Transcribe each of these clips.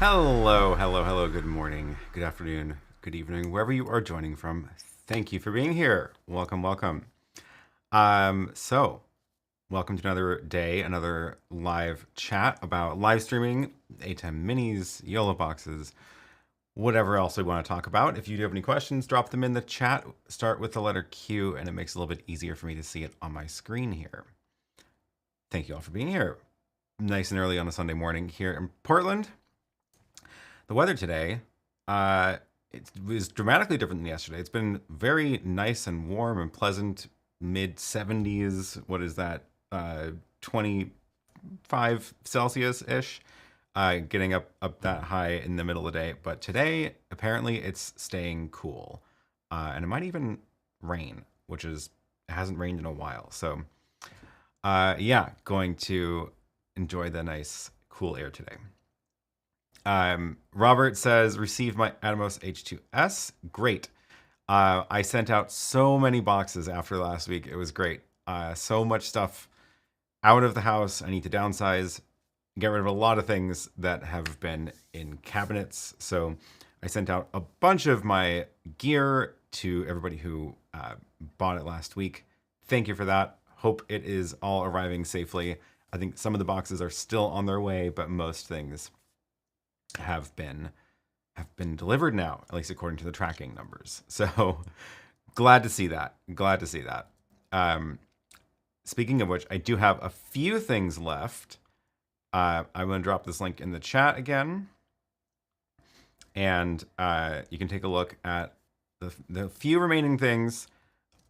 Hello, hello, hello. Good morning, good afternoon, good evening, wherever you are joining from. Thank you for being here. Welcome, welcome. So welcome to another day, another live chat about live streaming, ATEM Minis, YoloBoxes, whatever else we want to talk about. If you do have any questions, drop them in the chat. Start with the letter Q, and it makes it a little bit easier for me to see it on my screen here. Thank you all for being here. Nice and early on a Sunday morning here in Portland. The weather today, it was dramatically different than yesterday. It's been very nice and warm and pleasant, mid 70s. What is that? 25 Celsius ish. Getting up that high in the middle of the day. But today, apparently, it's staying cool, and it might even rain, which is it hasn't rained in a while. So, yeah, going to enjoy the nice cool air today. Robert says, received my Atomos H2S. Great. I sent out so many boxes after last week. It was great. So much stuff out of the house. I need to downsize, get rid of a lot of things that have been in cabinets. So I sent out a bunch of my gear to everybody who bought it last week. Thank you for that. Hope it is all arriving safely. I think some of the boxes are still on their way, but most things have been delivered now, at least according to the tracking numbers. So glad to see that. Glad to see that. Speaking of which, I do have a few things left. I'm going to drop this link in the chat again, and you can take a look at the few remaining things,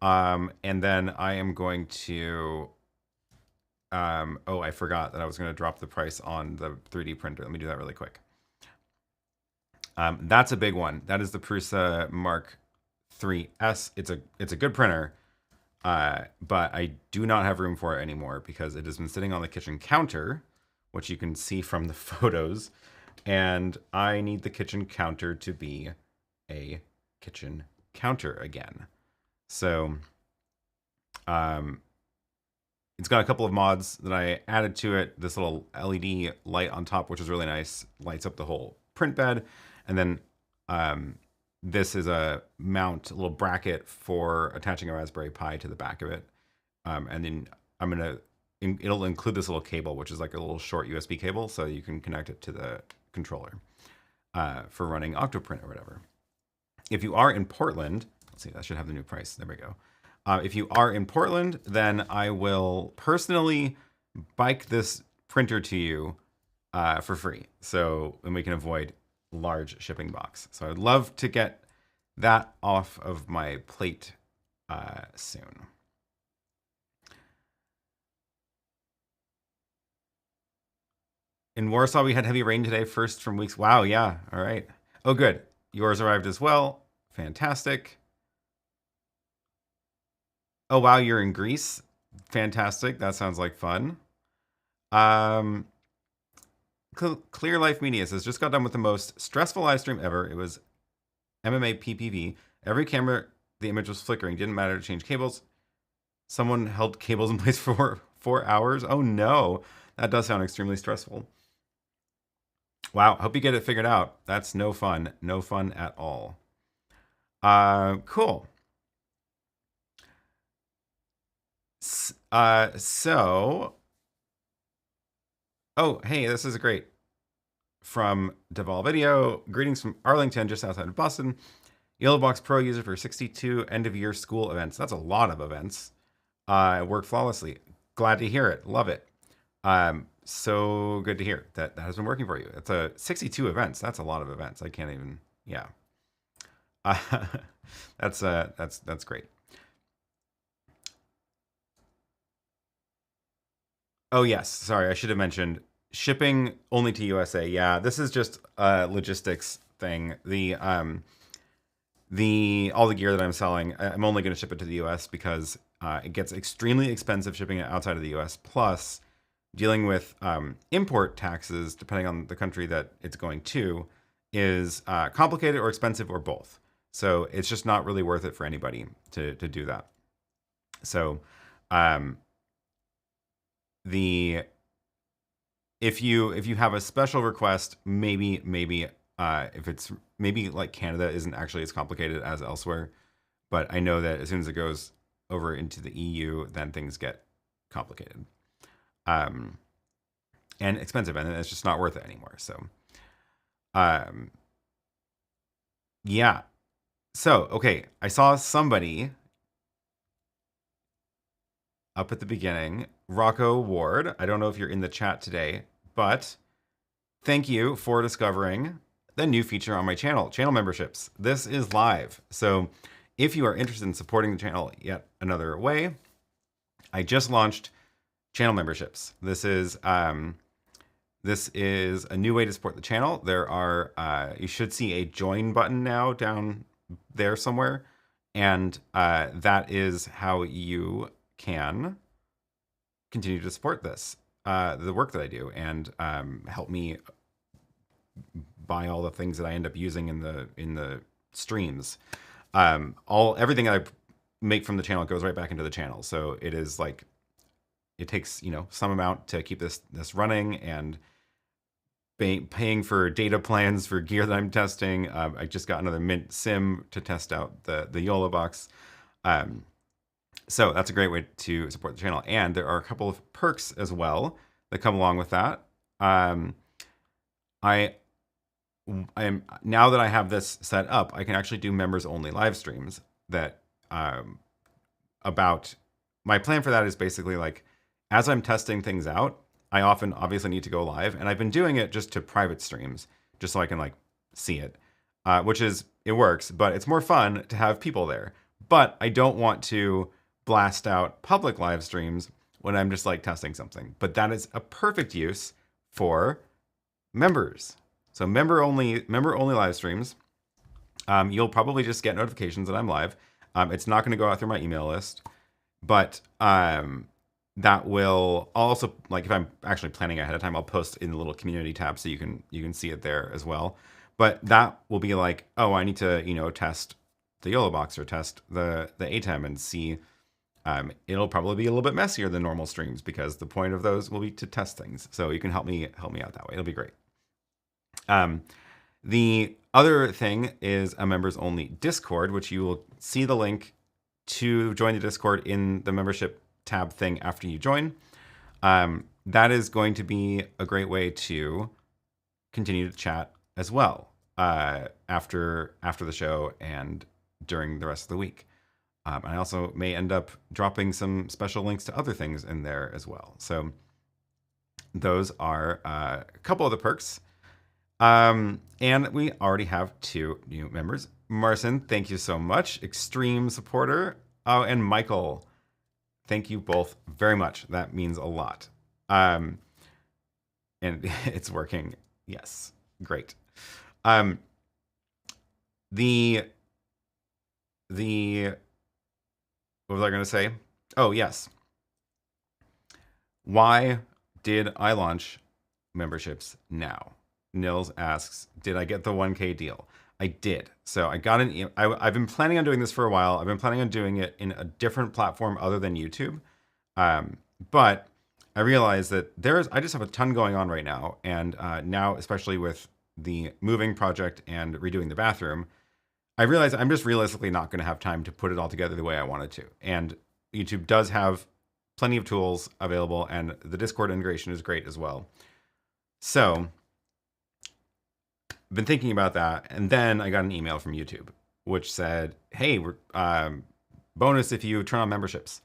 and then I am going to. Oh, I forgot that I was going to drop the price on the 3D printer. Let me do that really quick. That's a big one. That is the Prusa Mark 3S. It's a good printer, but I do not have room for it anymore because it has been sitting on the kitchen counter, which you can see from the photos, and I need the kitchen counter to be a kitchen counter again. So, it's got a couple of mods that I added to it. This little LED light on top, which is really nice, lights up the whole print bed. And then this is a mount, a little bracket for attaching a Raspberry Pi to the back of it. And then it'll include this little cable, which is like a little short USB cable, so you can connect it to the controller for running Octoprint or whatever. If you are in Portland, let's see, that should have the new price. There we go. If you are in Portland, then I will personally bike this printer to you for free. So, and we can avoid large shipping box. So I'd love to get that off of my plate soon. In Warsaw, we had heavy rain today, first from weeks. Wow, yeah, all right. Oh, good. Yours arrived as well. Fantastic. Oh, wow, you're in Greece. Fantastic. That sounds like fun. Clear Life Media says, just got done with the most stressful live stream ever. It was MMA PPV. Every camera, the image was flickering. Didn't matter to change cables. Someone held cables in place for 4 hours. Oh no, that does sound extremely stressful. Wow, hope you get it figured out. That's no fun. No fun at all. Cool. Oh, hey, this is great. From Deval Video, greetings from Arlington, just outside of Boston. YoloBox Pro user for 62 end-of-year school events. That's a lot of events. Worked flawlessly. Glad to hear it. Love it. So good to hear that has been working for you. It's a 62 events. That's a lot of events. I can't even. Yeah. That's great. Oh yes, sorry, I should have mentioned shipping only to USA. Yeah, this is just a logistics thing. All the gear that I'm selling, I'm only going to ship it to the US because it gets extremely expensive shipping it outside of the US. Plus, dealing with import taxes, depending on the country that it's going to, is complicated or expensive or both. So it's just not really worth it for anybody to do that. So the if you have a special request, maybe if it's maybe like Canada isn't actually as complicated as elsewhere, but I know that as soon as it goes over into the EU, then things get complicated, and expensive, and it's just not worth it anymore. So, yeah. So, okay, I saw somebody up at the beginning, Rocco Ward. I don't know if you're in the chat today, but thank you for discovering the new feature on my channel, channel memberships. This is live. So if you are interested in supporting the channel yet another way, I just launched channel memberships. This is a new way to support the channel. There are, you should see a join button now down there somewhere. And that is how you can continue to support this, the work that I do, and help me buy all the things that I end up using in the streams. Everything that I make from the channel goes right back into the channel. So it is like, it takes, you know, some amount to keep this running, and paying for data plans for gear that I'm testing. I just got another Mint sim to test out the YoloBox. So that's a great way to support the channel. And there are a couple of perks as well that come along with that. I am, now that I have this set up, I can actually do members only live streams that about, my plan for that is basically like, as I'm testing things out, I often obviously need to go live, and I've been doing it just to private streams, just so I can like see it, which is, it works, but it's more fun to have people there. But I don't want to blast out public live streams when I'm just like testing something. But that is a perfect use for members. So member only live streams. You'll probably just get notifications that I'm live. It's not going to go out through my email list, but that will also, like if I'm actually planning ahead of time, I'll post in the little community tab so you can see it there as well. But that will be like, oh, I need to, you know, test the YoloBox or test the ATEM and see. It'll probably be a little bit messier than normal streams because the point of those will be to test things. So you can help me out that way. It'll be great. The other thing is a members only Discord, which you will see the link to join the Discord in the membership tab thing after you join. That is going to be a great way to continue to chat as well after the show and during the rest of the week. I also may end up dropping some special links to other things in there as well. So those are a couple of the perks. And we already have 2 new members. Marcin, thank you so much. Extreme supporter. Oh, and Michael, thank you both very much. That means a lot. And it's working. Yes, great. The what was I going to say? Oh, yes. Why did I launch memberships now? Nils asks, did I get the 1K deal? I did. So I got an I've been planning on doing this for a while. I've been planning on doing it in a different platform other than YouTube. But I realized that I just have a ton going on right now. And now, especially with the moving project and redoing the bathroom, I realize I'm just realistically not going to have time to put it all together the way I wanted to. And YouTube does have plenty of tools available, and the Discord integration is great as well. So I've been thinking about that, and then I got an email from YouTube, which said, hey, bonus if you turn on memberships.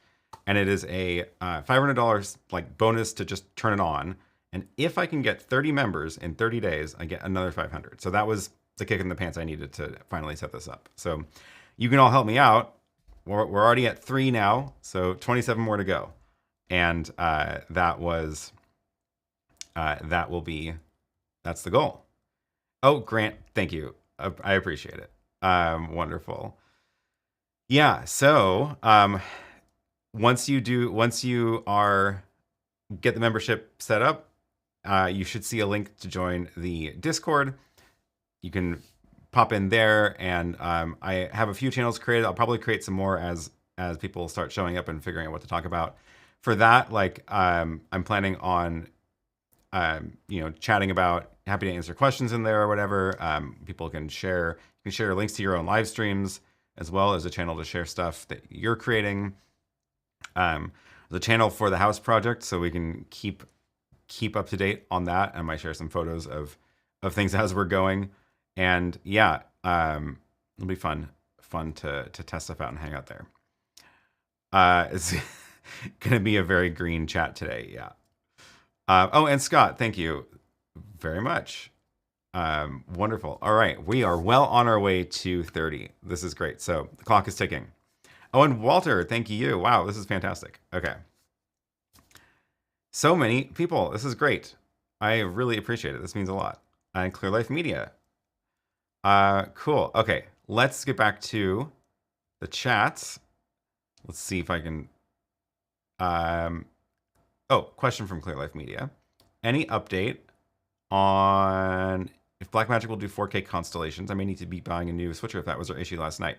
And it is a $500 like bonus to just turn it on. And if I can get 30 members in 30 days, I get another 500. So that was the kick in the pants I needed to finally set this up. So you can all help me out. We're already at 3 now, so 27 more to go. And that's the goal. Oh, Grant, thank you. I appreciate it. Wonderful. Yeah, so once you get the membership set up, you should see a link to join the Discord. You can pop in there, and I have a few channels created. I'll probably create some more as people start showing up and figuring out what to talk about. For that, like I'm planning on you know, chatting about, happy to answer questions in there or whatever. People can share, you can share links to your own live streams, as well as a channel to share stuff that you're creating. The channel for the house project, so we can keep up to date on that. I might share some photos of things as we're going. And yeah, it'll be fun to test stuff out and hang out there. It's gonna be a very green chat today. Yeah. Oh, and Scott, thank you very much. Wonderful. All right, we are well on our way to 30. This is great. So the clock is ticking. Oh, and Walter, thank you. Wow, this is fantastic. Okay. So many people. This is great. I really appreciate it. This means a lot. And Clear Life Media. Cool. Okay, let's get back to the chats. Let's see if I can... oh, question from Clear Life Media. Any update on if Blackmagic will do 4K constellations? I may need to be buying a new switcher if that was our issue last night.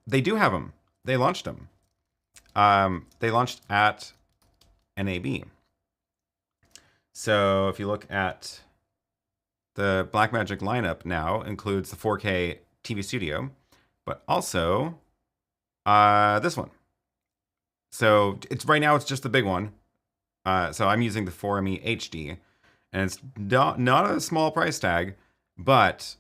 They do have them. They launched them. They launched at NAB. So if you look at the Blackmagic lineup now, includes the 4K TV Studio, but also this one. So it's right now it's just the big one. So I'm using the 4ME HD, and it's not a small price tag, but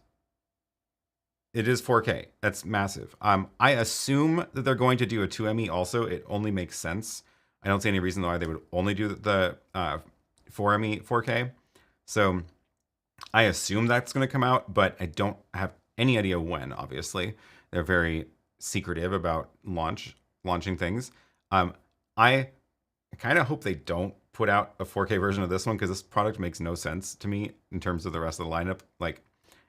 it is 4K. That's massive. I assume that they're going to do a 2ME also. It only makes sense. I don't see any reason why they would only do the 4ME 4K. So I assume that's going to come out, but I don't have any idea when, obviously. They're very secretive about launching things. I kind of hope they don't put out a 4K version of this one, because this product makes no sense to me in terms of the rest of the lineup. Like,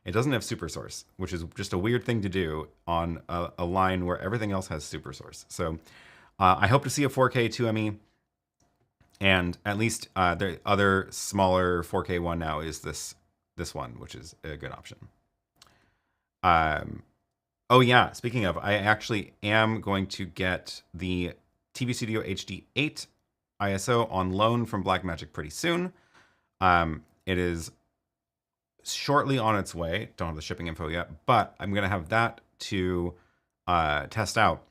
it doesn't have Super Source, which is just a weird thing to do on a line where everything else has Super Source. So I hope to see a 4K 2ME, and at least the other smaller 4K one now is this one, which is a good option. Oh yeah, speaking of, I actually am going to get the TV Studio HD 8 ISO on loan from Blackmagic pretty soon. It is shortly on its way. Don't have the shipping info yet, but I'm going to have that to test out.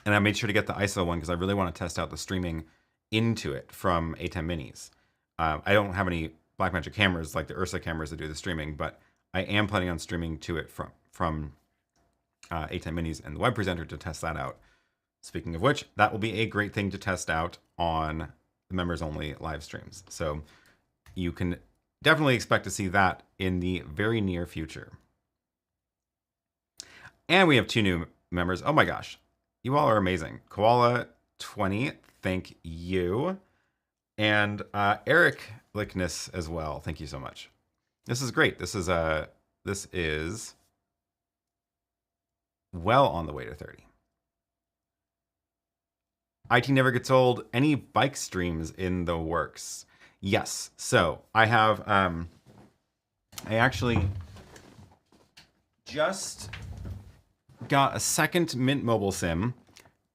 And I made sure to get the ISO one because I really want to test out the streaming into it from ATEM Minis. I don't have any Blackmagic cameras like the Ursa cameras that do the streaming, but I am planning on streaming to it from ATEM Minis and the web presenter to test that out. Speaking of which, that will be a great thing to test out on the members only live streams. So you can definitely expect to see that in the very near future. And we have 2 new members. Oh my gosh, you all are amazing. Koala 20, thank you. And Eric Lickness as well. Thank you so much. This is great. This is well on the way to 30. IT never gets old. Any bike streams in the works? Yes. So I have, I actually just got a second Mint Mobile SIM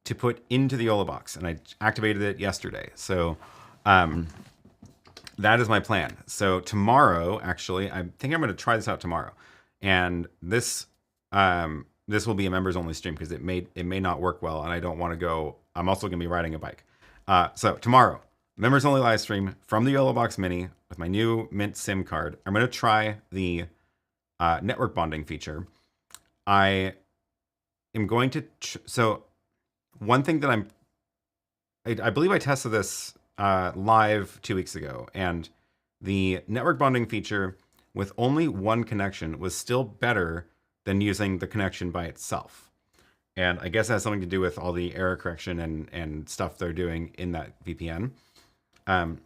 to put into the YoloBox, and I activated it yesterday. So that is my plan. So tomorrow, actually, I think I'm going to try this out tomorrow, and this will be a members only stream because it may not work well, and I don't want to go. I'm also going to be riding a bike. So tomorrow, members only live stream from the YoloBox Mini with my new Mint SIM card. I'm going to try the network bonding feature. I am going to so one thing that I believe I tested this live 2 weeks ago, and the network bonding feature with only one connection was still better than using the connection by itself. And I guess it has something to do with all the error correction and stuff they're doing in that VPN. So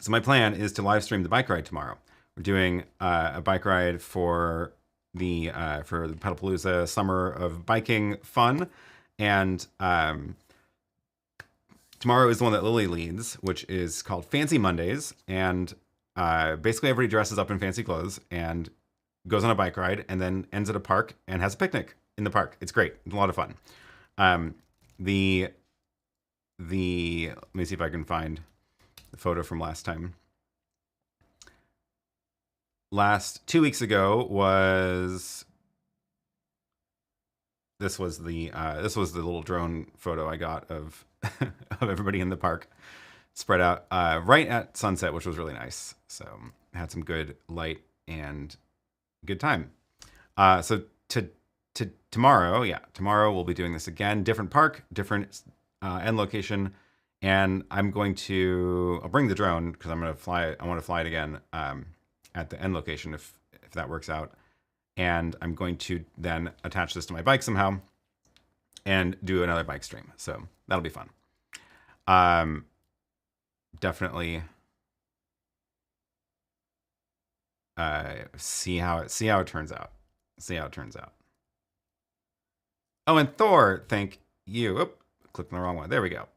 my plan is to live stream the bike ride tomorrow. We're doing a bike ride for the Pedalpalooza Summer of Biking Fun. And tomorrow is the one that Lily leads, which is called Fancy Mondays. And basically everybody dresses up in fancy clothes and goes on a bike ride and then ends at a park and has a picnic in the park. It's great. It's a lot of fun. Let me see if I can find the photo from last time. last 2 weeks ago was this was the little drone photo I got of of everybody in the park spread out right at sunset, which was really nice. So had some good light and good time. So tomorrow, tomorrow we'll be doing this again. Different park, different end location, and I'll bring the drone because I'm gonna fly it. I want to fly it again at the end location if that works out. And I'm going to then attach this to my bike somehow and do another bike stream. So that'll be fun. Definitely see how it turns out. See how it turns out. Oh, and Thor, thank you. Oop, clicked on the wrong one. There we go.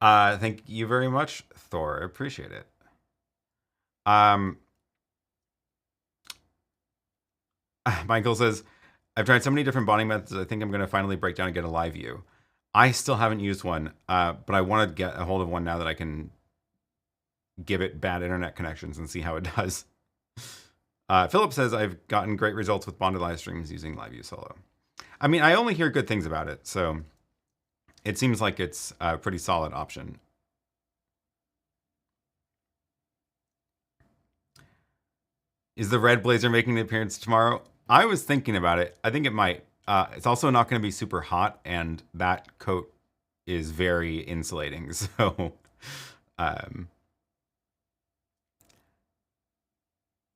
Thank you very much, Thor. I appreciate it. Michael says, I've tried so many different bonding methods. I think I'm going to finally break down and get a live view. I still haven't used one, but I want to get a hold of one now that I can give it bad internet connections and see how it does. Philip says, I've gotten great results with bonded live streams using LiveView Solo. I mean, I only hear good things about it, so it seems like it's a pretty solid option. Is the red blazer making an appearance tomorrow? I was thinking about it. I think it might. It's also not going to be super hot, and that coat is very insulating. So,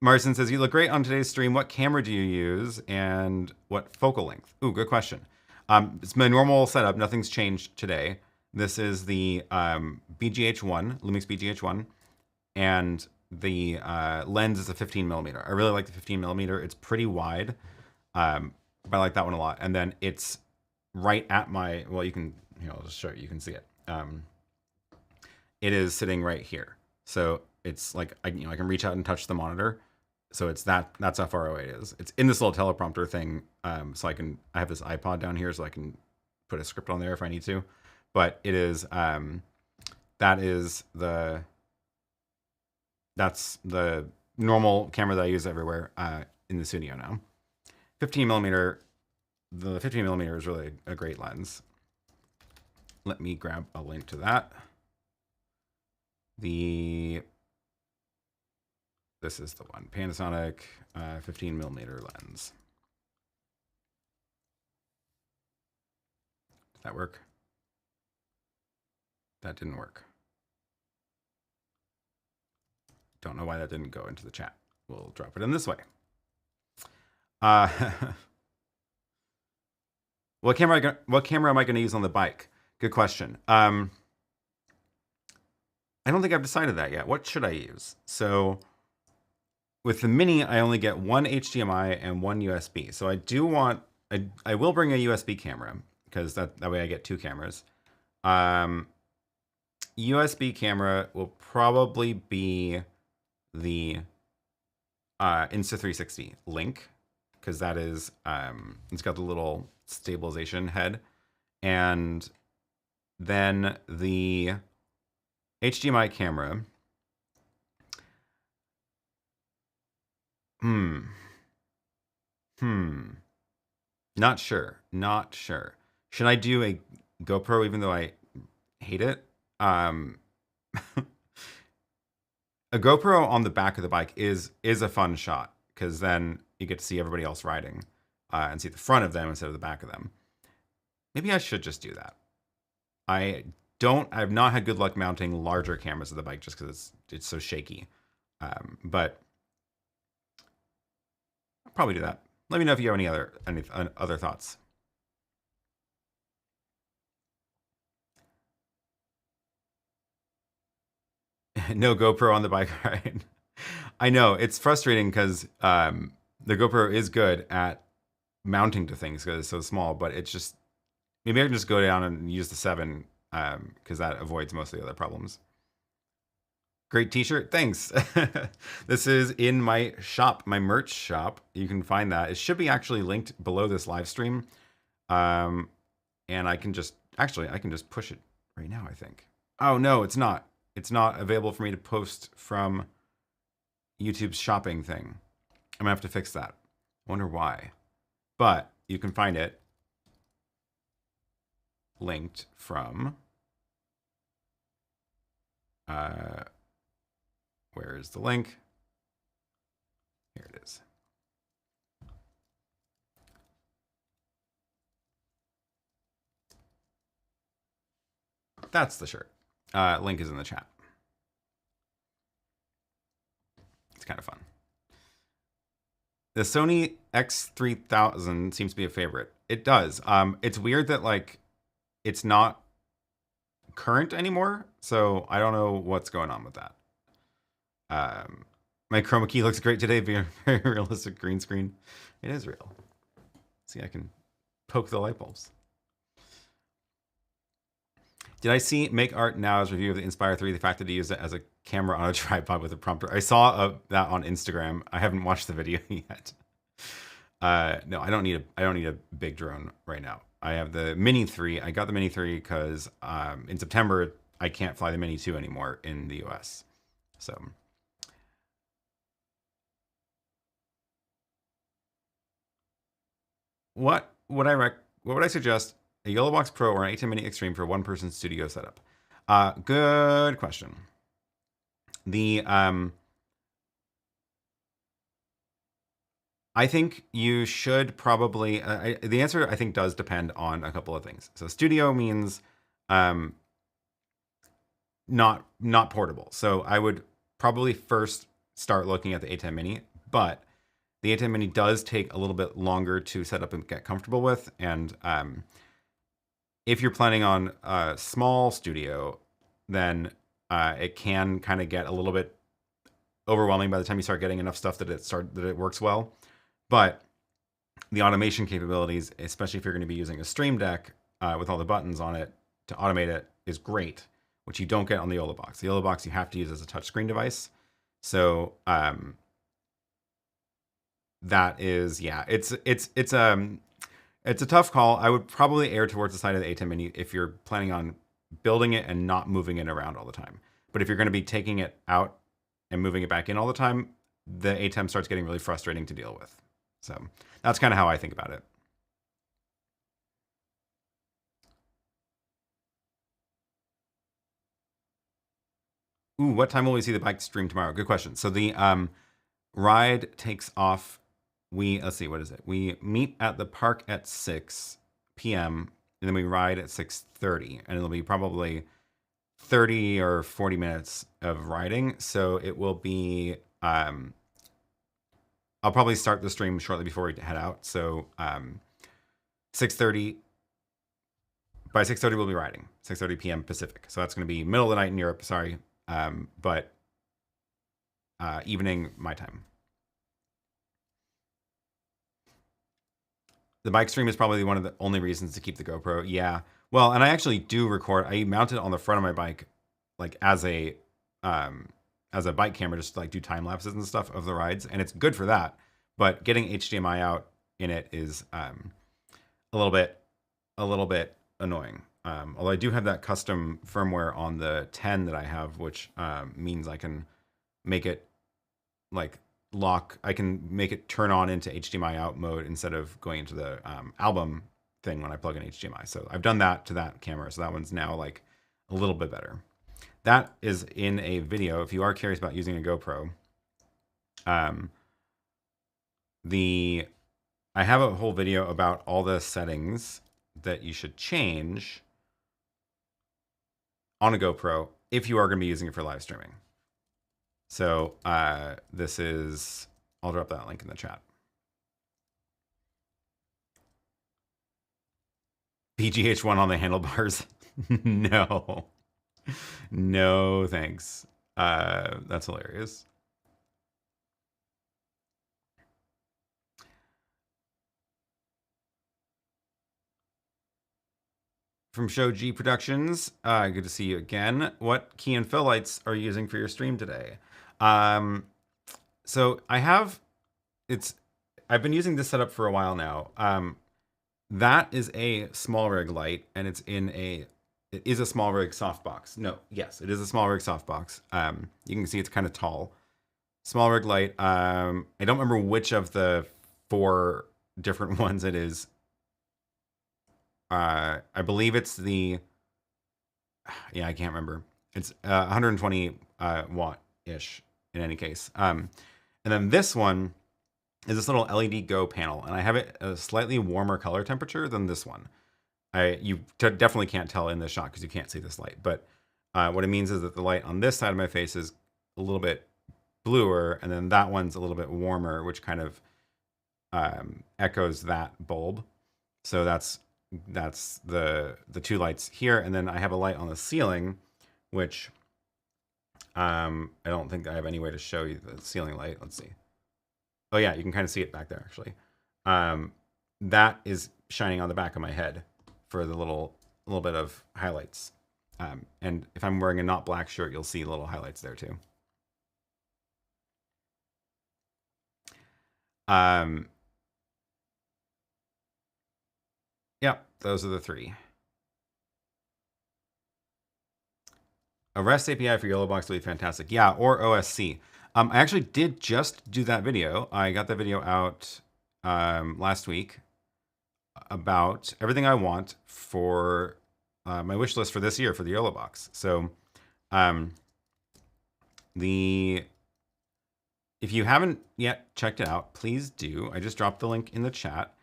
Marcin says, you look great on today's stream. What camera do you use, and what focal length? Ooh, good question. It's my normal setup. Nothing's changed today. This is the BGH1, Lumix BGH1, and the lens is a 15 millimeter. I really like the 15 millimeter. It's pretty wide. I like that one a lot. And then it's right at my, well, you can, I'll just show you. You can see it. It is sitting right here. So it's like, I can reach out and touch the monitor. So it's that's how far away it is. It's in this little teleprompter thing. So I have this iPod down here so I can put a script on there if I need to. But it is, that's the normal camera that I use everywhere in the studio now. 15 millimeter, the 15 millimeter is really a great lens. Let me grab a link to that. This is the one, Panasonic 15 millimeter lens. Did that work? That didn't work. Don't know why that didn't go into the chat. We'll drop it in this way. What camera am I going to use on the bike? Good question. I don't think I've decided that yet. What should I use? So with the Mini, I only get one HDMI and one USB. So I do want, I will bring a USB camera because that way I get two cameras. USB camera will probably be the Insta360 Link, because that is it's got the little stabilization head, and then the HDMI camera. Not sure. Should I do a GoPro even though I hate it? A GoPro on the back of the bike is a fun shot, because then you get to see everybody else riding and see the front of them instead of the back of them. Maybe I should just do that. I've not had good luck mounting larger cameras of the bike just because it's so shaky. But I'll probably do that. Let me know if you have any other thoughts. No GoPro on the bike ride. I know, it's frustrating because the GoPro is good at mounting to things because it's so small, but it's just, maybe I can just go down and use the 7 because that avoids most of the other problems. Great t-shirt, thanks. This is in my shop, my merch shop. You can find that. It should be actually linked below this live stream. And I can just push it right now, I think. Oh no, it's not. It's not available for me to post from YouTube's shopping thing. I'm gonna have to fix that. I wonder why. But you can find it linked from where is the link? Here it is. That's the shirt. Link is in the chat. It's kind of fun. The Sony X3000 seems to be a favorite. It does. It's weird that like it's not current anymore, so I don't know what's going on with that. My chroma key looks great today, being a very realistic green screen. It is real. See, I can poke the light bulbs. Did I see Make Art Now's review of the Inspire 3, the fact that he used it as a camera on a tripod with a prompter? I saw that on Instagram. I haven't watched the video yet. No, I don't need a big drone right now. I have the Mini 3. I got the Mini 3 because in September I can't fly the Mini 2 anymore in the US. So what would I suggest? A YoloBox Pro or an ATEM Mini Extreme for one-person studio setup? Good question. The I think you should probably the answer I think does depend on a couple of things. So studio means not portable. So I would probably first start looking at the ATEM Mini, but the ATEM Mini does take a little bit longer to set up and get comfortable with, and if you're planning on a small studio, then it can kind of get a little bit overwhelming by the time you start getting enough stuff that it works well. But the automation capabilities, especially if you're going to be using a Stream Deck with all the buttons on it to automate it, is great, which you don't get on the YoloBox. The YoloBox you have to use as a touchscreen device. So that is, yeah, it's a tough call. I would probably err towards the side of the ATEM Mini if you're planning on building it and not moving it around all the time. But if you're going to be taking it out and moving it back in all the time, the ATEM starts getting really frustrating to deal with. So that's kind of how I think about it. Ooh, what time will we see the bike stream tomorrow? Good question. So the ride takes off. Let's see, what is it? We meet at the park at 6 p.m. and then we ride at 6:30, and it'll be probably 30 or 40 minutes of riding. So it will be, I'll probably start the stream shortly before we head out. So 6:30, by 6:30 we'll be riding, 6:30 p.m. Pacific. So that's going to be middle of the night in Europe, sorry. But evening my time. The bike stream is probably one of the only reasons to keep the GoPro. Yeah. Well, and I actually do record. I mount it on the front of my bike, like as a bike camera, just to like do time lapses and stuff of the rides, and it's good for that. But getting HDMI out in it is a little bit annoying. Although I do have that custom firmware on the 10 that I have, which means I can make it like I can make it turn on into HDMI out mode instead of going into the album thing when I plug in HDMI. So I've done that to that camera. So that one's now like a little bit better. That is in a video. If you are curious about using a GoPro, I have a whole video about all the settings that you should change on a GoPro if you are going to be using it for live streaming. So this is, I'll drop that link in the chat. PGH1 on the handlebars. No, thanks. That's hilarious. From Show G Productions, good to see you again. What key and fill lights are you using for your stream today? So I've been using this setup for a while now. That is a small rig light, and it is a small rig softbox. No, yes, it is a small rig softbox. You can see it's kind of tall. Small rig light. I don't remember which of the 4 different ones it is. I believe it's the, yeah, I can't remember. It's 120 watt-ish in any case. And then this one is this little LED Go panel, and I have it at a slightly warmer color temperature than this one. You definitely can't tell in this shot because you can't see this light, but what it means is that the light on this side of my face is a little bit bluer, and then that one's a little bit warmer, which kind of echoes that bulb. So that's the 2 lights here, and then I have a light on the ceiling, which I don't think I have any way to show you the ceiling light. Let's see. Oh yeah, you can kind of see it back there actually. That is shining on the back of my head for the little bit of highlights. And if I'm wearing a not black shirt, you'll see little highlights there too. Yeah, those are the 3. A REST API for YoloBox would be fantastic. Yeah, or OSC. I actually did just do that video. I got that video out last week about everything I want for my wish list for this year for the YoloBox. So if you haven't yet checked it out, please do. I just dropped the link in the chat.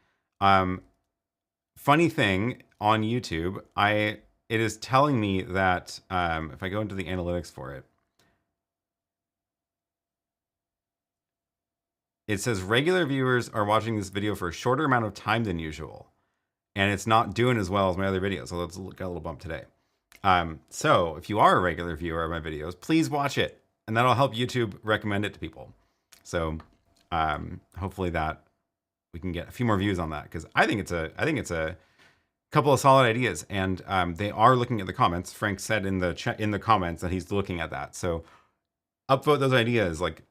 Funny thing on YouTube, it is telling me that if I go into the analytics for it, it says regular viewers are watching this video for a shorter amount of time than usual, and it's not doing as well as my other videos. So let's got a little bump today. So if you are a regular viewer of my videos, please watch it, and that'll help YouTube recommend it to people. So hopefully that we can get a few more views on that, because I think it's a couple of solid ideas, and they are looking at the comments. Frank said in the comments that he's looking at that. So upvote those ideas, like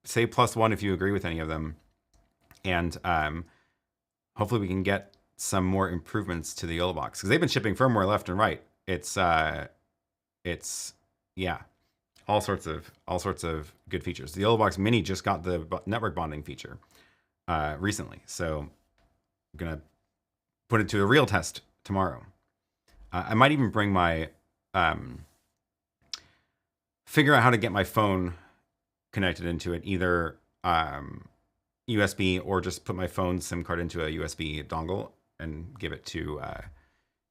say +1 if you agree with any of them, and hopefully we can get some more improvements to the YoloBox, because they've been shipping firmware left and right. It's yeah, all sorts of good features. The YoloBox Mini just got the network bonding feature recently, so I'm gonna put it to a real test tomorrow. I might even bring my figure out how to get my phone connected into it, either USB or just put my phone SIM card into a USB dongle and give it to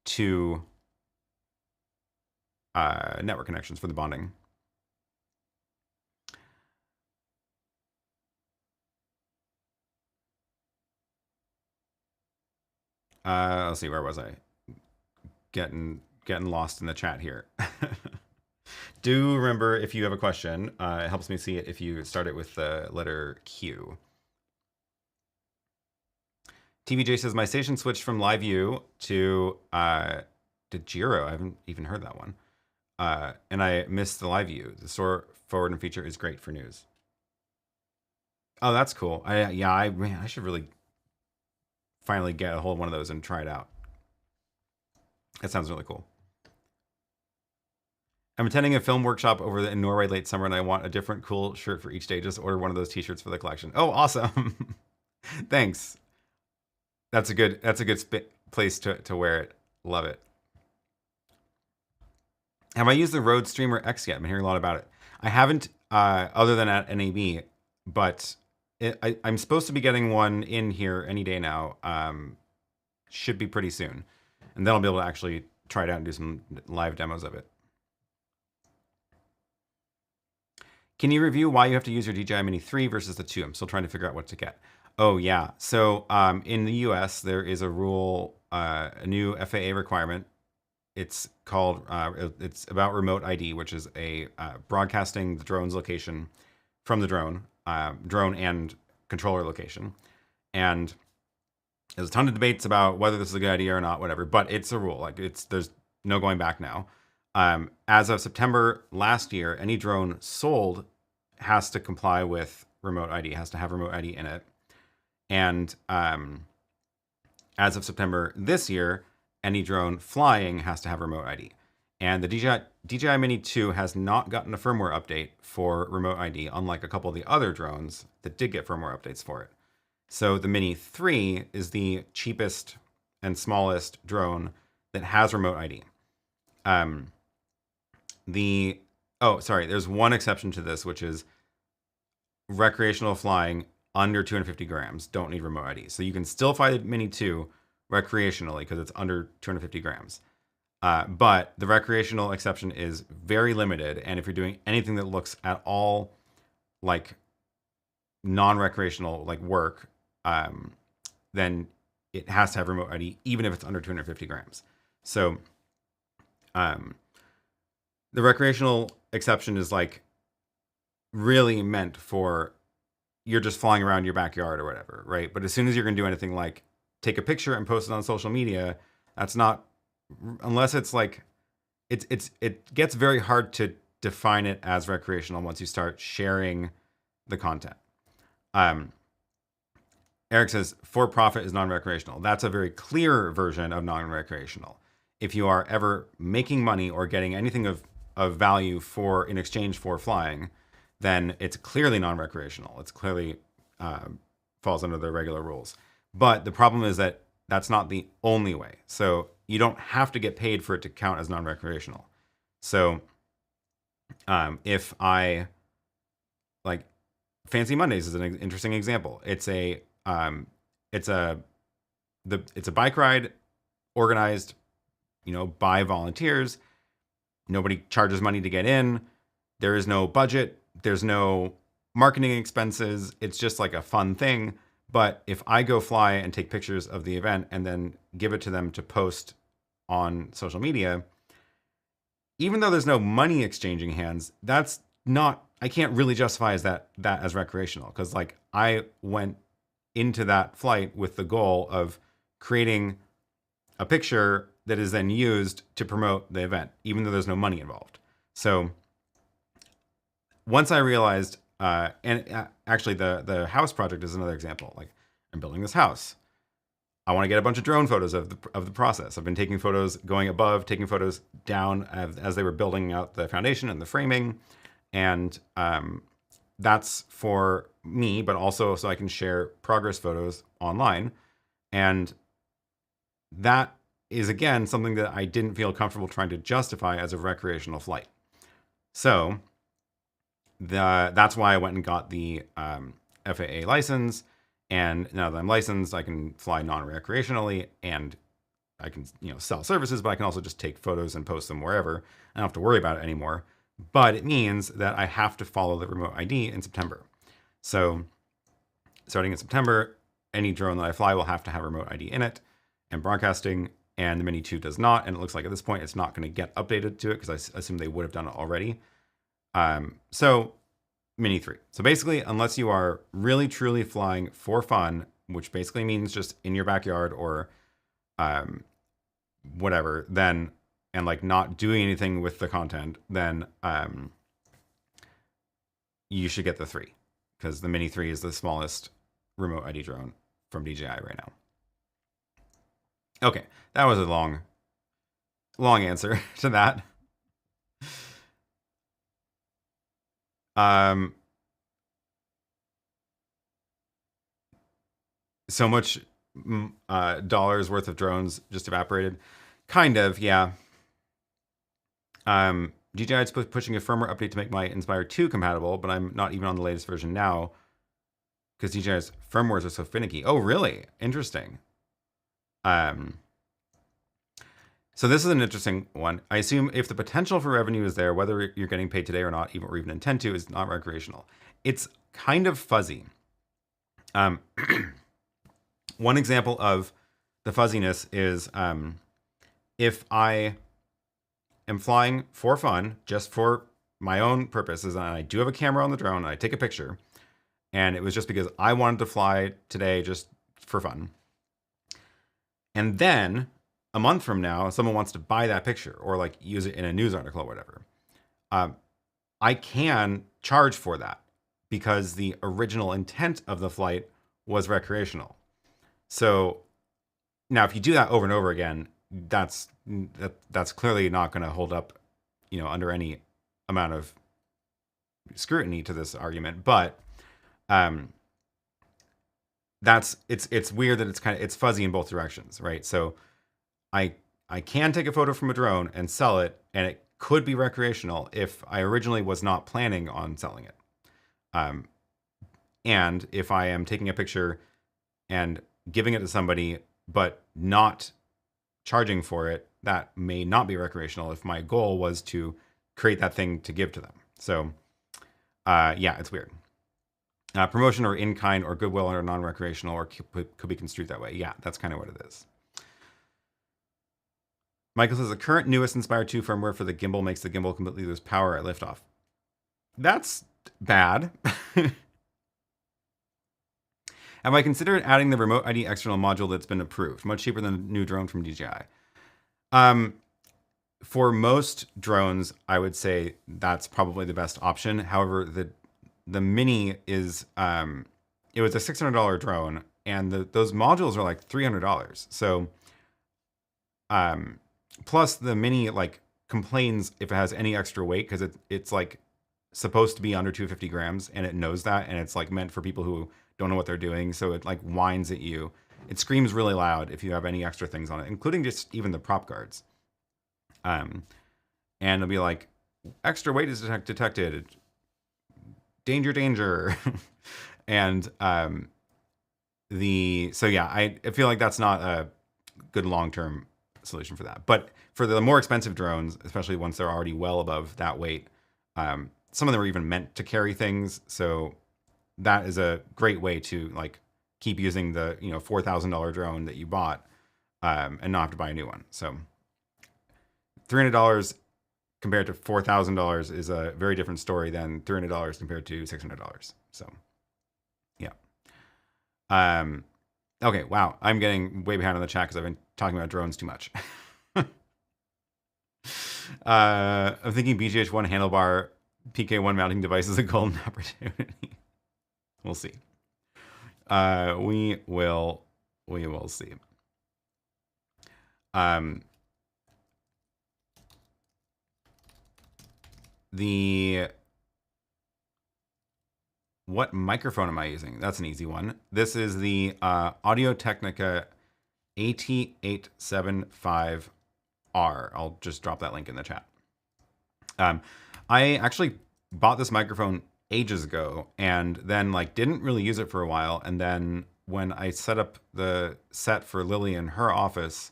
2 network connections for the bonding. Let's see, where was I? Getting lost in the chat here. Do remember, if you have a question, it helps me see it if you start it with the letter Q. TVJ says, my station switched from Live View to Giro. I haven't even heard that one. And I missed the Live View. The store forwarding feature is great for news. Oh, that's cool. I should really finally get a hold of one of those and try it out. That sounds really cool. I'm attending a film workshop in Norway late summer, and I want a different cool shirt for each day. Just order one of those t-shirts for the collection. Oh, awesome. Thanks. That's a good place to wear it. Love it. Have I used the Rode Streamer X yet? I've been hearing a lot about it. I haven't, other than at NAB, but I'm supposed to be getting one in here any day now. Should be pretty soon. And then I'll be able to actually try it out and do some live demos of it. Can you review why you have to use your DJI Mini 3 versus the 2? I'm still trying to figure out what to get. Oh, yeah. So in the US, there is a rule, a new FAA requirement. It's called, it's about remote ID, which is a broadcasting the drone's location from the drone and controller location. And there's a ton of debates about whether this is a good idea or not, whatever, but it's a rule. Like there's no going back now. As of September last year, any drone sold has to comply with remote ID, has to have remote ID in it. And as of September this year, any drone flying has to have remote ID. And the DJI Mini 2 has not gotten a firmware update for remote ID, unlike a couple of the other drones that did get firmware updates for it. So the Mini 3 is the cheapest and smallest drone that has remote ID. There's one exception to this, which is recreational flying under 250 grams don't need remote ID. So you can still fly the Mini 2 recreationally because it's under 250 grams. But the recreational exception is very limited. And if you're doing anything that looks at all like non-recreational like work, then it has to have remote ID, even if it's under 250 grams. So the recreational exception is like really meant for you're just flying around your backyard or whatever, right? But as soon as you're gonna do anything like take a picture and post it on social media, that's not, unless it's like, it gets very hard to define it as recreational once you start sharing the content. Eric says, for profit is non-recreational. That's a very clear version of non-recreational. If you are ever making money or getting anything of value in exchange for flying, then it's clearly non-recreational. It's clearly falls under the regular rules. But the problem is that that's not the only way. So you don't have to get paid for it to count as non-recreational. So if I, like, Fancy Mondays is an interesting example. It's a bike ride organized, by volunteers. Nobody charges money to get in. There is no budget. There's no marketing expenses. It's just like a fun thing. But if I go fly and take pictures of the event and then give it to them to post on social media, even though there's no money exchanging hands, that's not, I can't really justify that as recreational. Because like I went into that flight with the goal of creating a picture that is then used to promote the event, even though there's no money involved. So once I realized, actually the house project is another example. Like I'm building this house. I want to get a bunch of drone photos of the process. I've been taking photos going above, taking photos down as they were building out the foundation and the framing. And that's for me, but also so I can share progress photos online. And that is, again, something that I didn't feel comfortable trying to justify as a recreational flight. So that's why I went and got the FAA license. And now that I'm licensed, I can fly non-recreationally, and I can sell services, but I can also just take photos and post them wherever. I don't have to worry about it anymore. But it means that I have to follow the remote ID in September. So starting in September, any drone that I fly will have to have remote ID in it and broadcasting, and the Mini 2 does not. And it looks like at this point, it's not going to get updated to it because I assume they would have done it already. So Mini 3. So basically, unless you are really truly flying for fun, which basically means just in your backyard or whatever, then, and like not doing anything with the content, then you should get the 3, because the Mini 3 is the smallest remote ID drone from DJI right now. Okay, that was a long answer to that. So much dollars worth of drones just evaporated. Kind of, yeah. DJI is pushing a firmware update to make my Inspire 2 compatible, but I'm not even on the latest version now because DJI's firmwares are so finicky. Oh, really? Interesting. So this is an interesting one. I assume if the potential for revenue is there, whether you're getting paid today or not, or even intend to, is not recreational. It's kind of fuzzy. One example of the fuzziness is if I am flying for fun, just for my own purposes, and I do have a camera on the drone, and I take a picture, and it was just because I wanted to fly today just for fun. And then a month from now, someone wants to buy that picture or like use it in a news article or whatever. I can charge for that because the original intent of the flight was recreational. So now if you do that over and over again, that's clearly not going to hold up, you know, under any amount of scrutiny to this argument. But it's weird that it's fuzzy in both directions, right? So I can take a photo from a drone and sell it, and it could be recreational if I originally was not planning on selling it. And if I am taking a picture and giving it to somebody, but not charging for it, that may not be recreational if my goal was to create that thing to give to them. So, yeah, it's weird. Promotion or in-kind or goodwill or non-recreational or could be construed that way. Yeah, that's kind of what it is. Michael says the current newest Inspire 2 firmware for the gimbal makes the gimbal completely lose power at liftoff. That's bad. Have I considered adding the remote ID external module that's been approved? Much cheaper than a new drone from DJI. For most drones, I would say that's probably the best option. However, the Mini is, it was a $600 drone, and those modules are like $300. So, plus the Mini like complains if it has any extra weight because it's like supposed to be under 250 grams, and it knows that, and it's like meant for people who don't know what they're doing. So it like whines at you. It screams really loud if you have any extra things on it, including just even the prop guards. And it'll be like, extra weight is detected. Danger, danger. And so yeah, I feel like that's not a good long-term solution for that. But for the more expensive drones, especially once they're already well above that weight, some of them are even meant to carry things. So that is a great way to like keep using the, you know, $4,000 drone that you bought, and not have to buy a new one. So $300 compared to $4,000 is a very different story than $300 compared to $600. So, yeah. Okay, wow. I'm getting way behind on the chat because I've been talking about drones too much. I'm thinking BGH1 handlebar PK1 mounting device is a golden opportunity. We'll see. We will see. What microphone am I using? That's an easy one. This is the Audio-Technica AT875R. I'll just drop that link in the chat. I actually bought this microphone ages ago and then like didn't really use it for a while. And then when I set up the set for Lily in her office,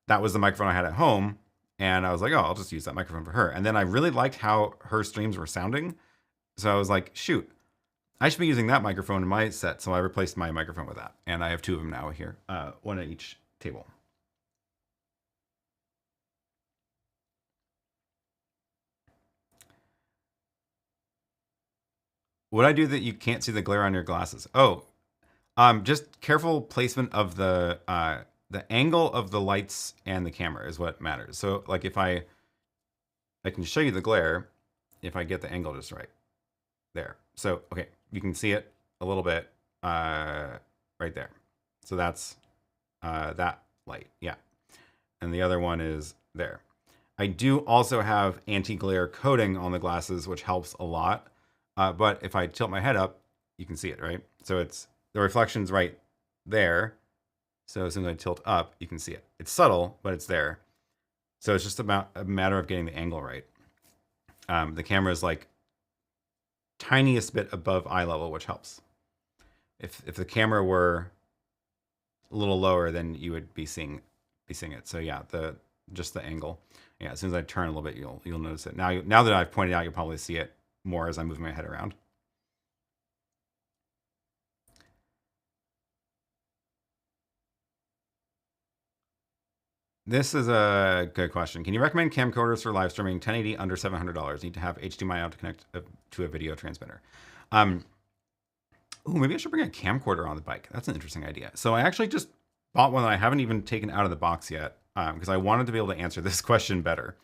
that was the microphone I had at home. And I was like, oh, I'll just use that microphone for her. And then I really liked how her streams were sounding. So I was like, shoot, I should be using that microphone in my set. So I replaced my microphone with that. And I have two of them now here, one at each table. What I do that you can't see the glare on your glasses? Oh, just careful placement of the angle of the lights and the camera is what matters. So like if I can show you the glare if I get the angle just right there. So, okay, you can see it a little bit right there. So that's that light, yeah. And the other one is there. I do also have anti-glare coating on the glasses, which helps a lot. But if I tilt my head up, you can see it, right? So it's the reflection's right there. So as soon as I tilt up, you can see it. It's subtle, but it's there. So it's just about a matter of getting the angle right. The camera is like tiniest bit above eye level, which helps. If the camera were a little lower, then you would be seeing it. So yeah, just the angle. Yeah, as soon as I turn a little bit, you'll notice it. Now that I've pointed out, you'll probably see it more as I move my head around. This is a good question. Can you recommend camcorders for live streaming 1080 under $700? Need to have HDMI out to connect to a video transmitter. Ooh, maybe I should bring a camcorder on the bike. That's an interesting idea. So I actually just bought one that I haven't even taken out of the box yet because I wanted to be able to answer this question better.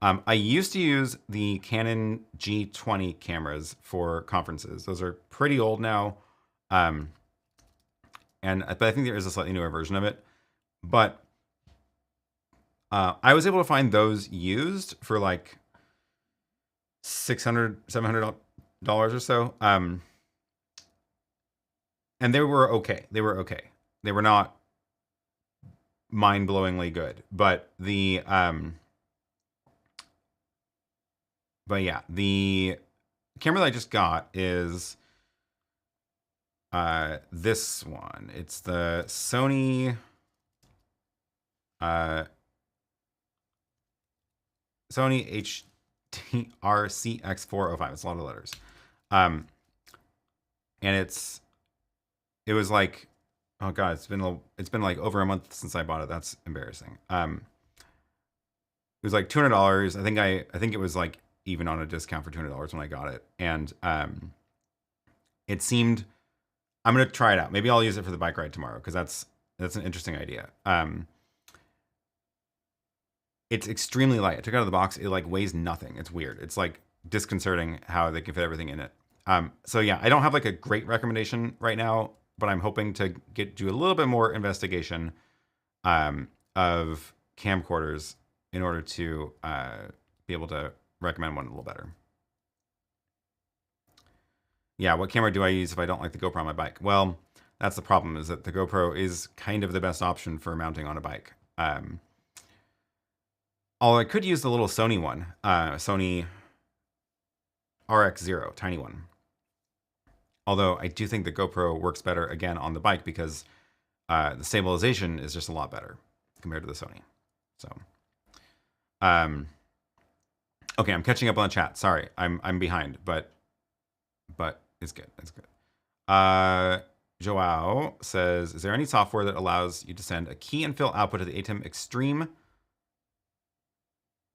I used to use the Canon G20 cameras for conferences. Those are pretty old now. But I think there is a slightly newer version of it. But I was able to find those used for like $600-$700 or so. And they were okay. They were okay. They were not mind-blowingly good, but yeah, the camera that I just got is this one. It's the Sony HDR-CX405. It's a lot of letters. And it was like, oh god, it's been like over a month since I bought it. That's embarrassing. It was like $200. I think it was like even on a discount for $200 when I got it. And it seemed, I'm gonna try it out. Maybe I'll use it for the bike ride tomorrow, because that's an interesting idea. It's extremely light. I took it out of the box. It like weighs nothing. It's weird. It's like disconcerting how they can fit everything in it. So yeah, I don't have like a great recommendation right now, but I'm hoping to do a little bit more investigation of camcorders in order to be able to recommend one a little better. Yeah, what camera do I use if I don't like the GoPro on my bike? Well, that's the problem, is that the GoPro is kind of the best option for mounting on a bike. Although I could use the little Sony one, Sony RX0, tiny one. Although I do think the GoPro works better again on the bike, because the stabilization is just a lot better compared to the Sony. So, okay, I'm catching up on the chat. Sorry, I'm behind, but it's good. It's good. Joao says, is there any software that allows you to send a key and fill output to the ATEM Extreme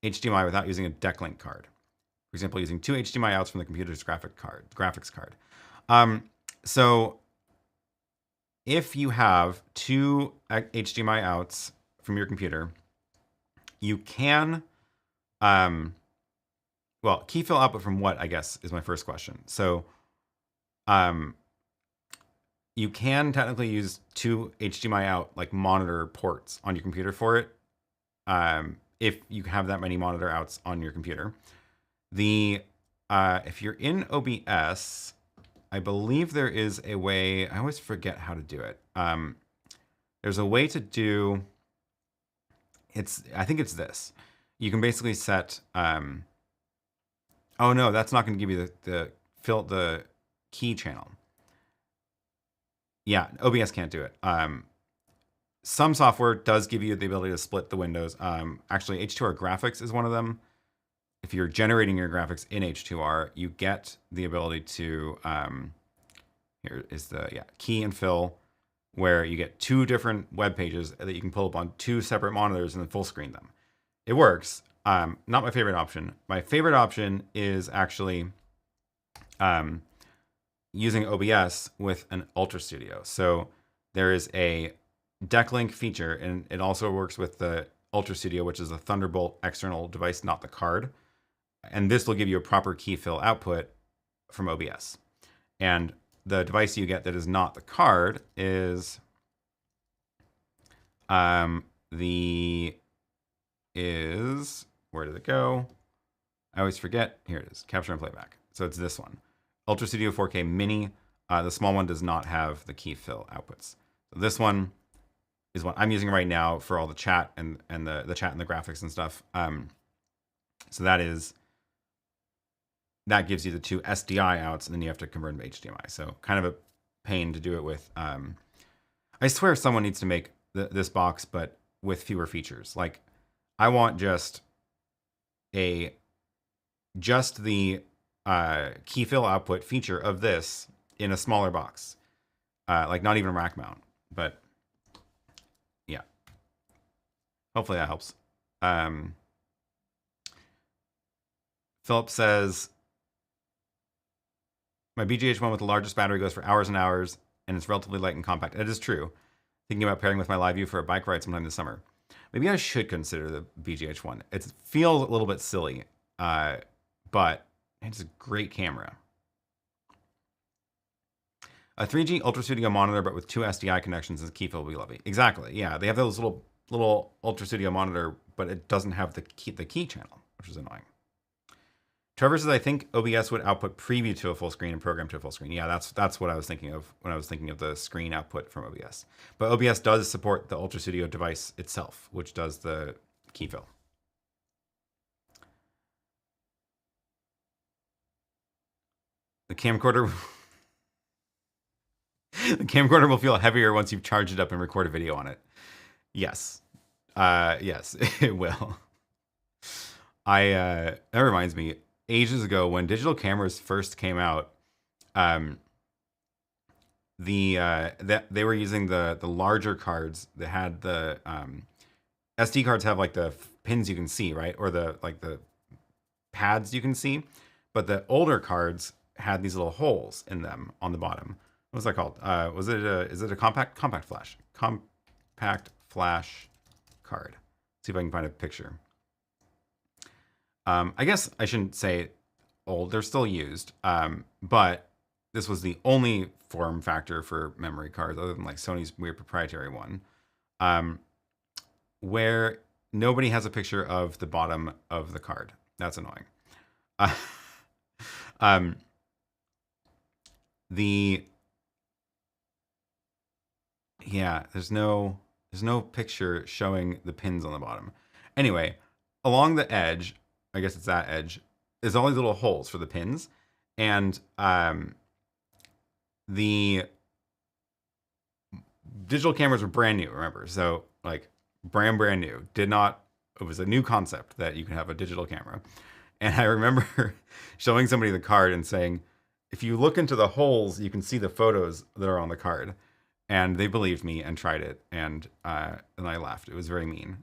HDMI without using a deck link card? For example, using 2 HDMI outs from the computer's graphics card. So if you have 2 HDMI outs from your computer, you can, well, key fill output from what, I guess, is my first question. So, you can technically use 2 HDMI out, like, monitor ports on your computer for it, if you have that many monitor outs on your computer. If you're in OBS, I believe there is a way, I always forget how to do it. There's a way to do, I think it's this. You can basically set, oh no, that's not going to give you the key channel. Yeah, OBS can't do it. Some software does give you the ability to split the windows. Actually, H2R Graphics is one of them. If you're generating your graphics in H2R, you get the ability to, here is the, yeah, key and fill, where you get 2 different web pages that you can pull up on 2 separate monitors and then full screen them. It works. Not my favorite option. My favorite option is actually using OBS with an Ultra Studio. So there is a deck link feature, and it also works with the Ultra Studio, which is a Thunderbolt external device, not the card. And this will give you a proper key fill output from OBS. And the device you get that is not the card is where did it go? I always forget. Here it is, capture and playback. So it's this one, Ultra Studio 4K Mini. The small one does not have the key fill outputs. So this one is what I'm using right now for all the chat and the chat and the graphics and stuff. So that gives you the 2 SDI outs, and then you have to convert them to HDMI. So kind of a pain to do it with. I swear someone needs to make this box, but with fewer features. Like, I want just the key fill output feature of this in a smaller box. Like, not even rack mount, but yeah. Hopefully that helps. Philip says, my BGH1 with the largest battery goes for hours and hours, and it's relatively light and compact. It is true. Thinking about pairing with my live view for a bike ride sometime this summer. Maybe I should consider the BGH1. It feels a little bit silly, but it's a great camera. A 3G Ultra Studio monitor, but with 2 SDI connections and key fill will be lovely. Exactly, yeah. They have those little little Ultra Studio monitor, but it doesn't have the key channel, which is annoying. Trevor says, I think OBS would output preview to a full screen and program to a full screen. Yeah, that's what I was thinking of when I was thinking of the screen output from OBS. But OBS does support the Ultra Studio device itself, which does the key fill. The camcorder will feel heavier once you've charged it up and record a video on it. Yes. Yes, it will. That reminds me, ages ago when digital cameras first came out, they were using the larger cards that had the SD cards have like the pins you can see, right? Or the pads you can see, but the older cards had these little holes in them on the bottom. What was that called? Is it a CompactFlash? CompactFlash card. Let's see if I can find a picture. I guess I shouldn't say old. They're still used, but this was the only form factor for memory cards, other than like Sony's weird proprietary one, where nobody has a picture of the bottom of the card. That's annoying. Yeah, there's no picture showing the pins on the bottom. Anyway, along the edge, I guess it's that edge, there's all these little holes for the pins, and the digital cameras were brand new, remember? So like brand new. It was a new concept that you can have a digital camera. And I remember showing somebody the card and saying, if you look into the holes, you can see the photos that are on the card. And they believed me and tried it, and I laughed. It was very mean.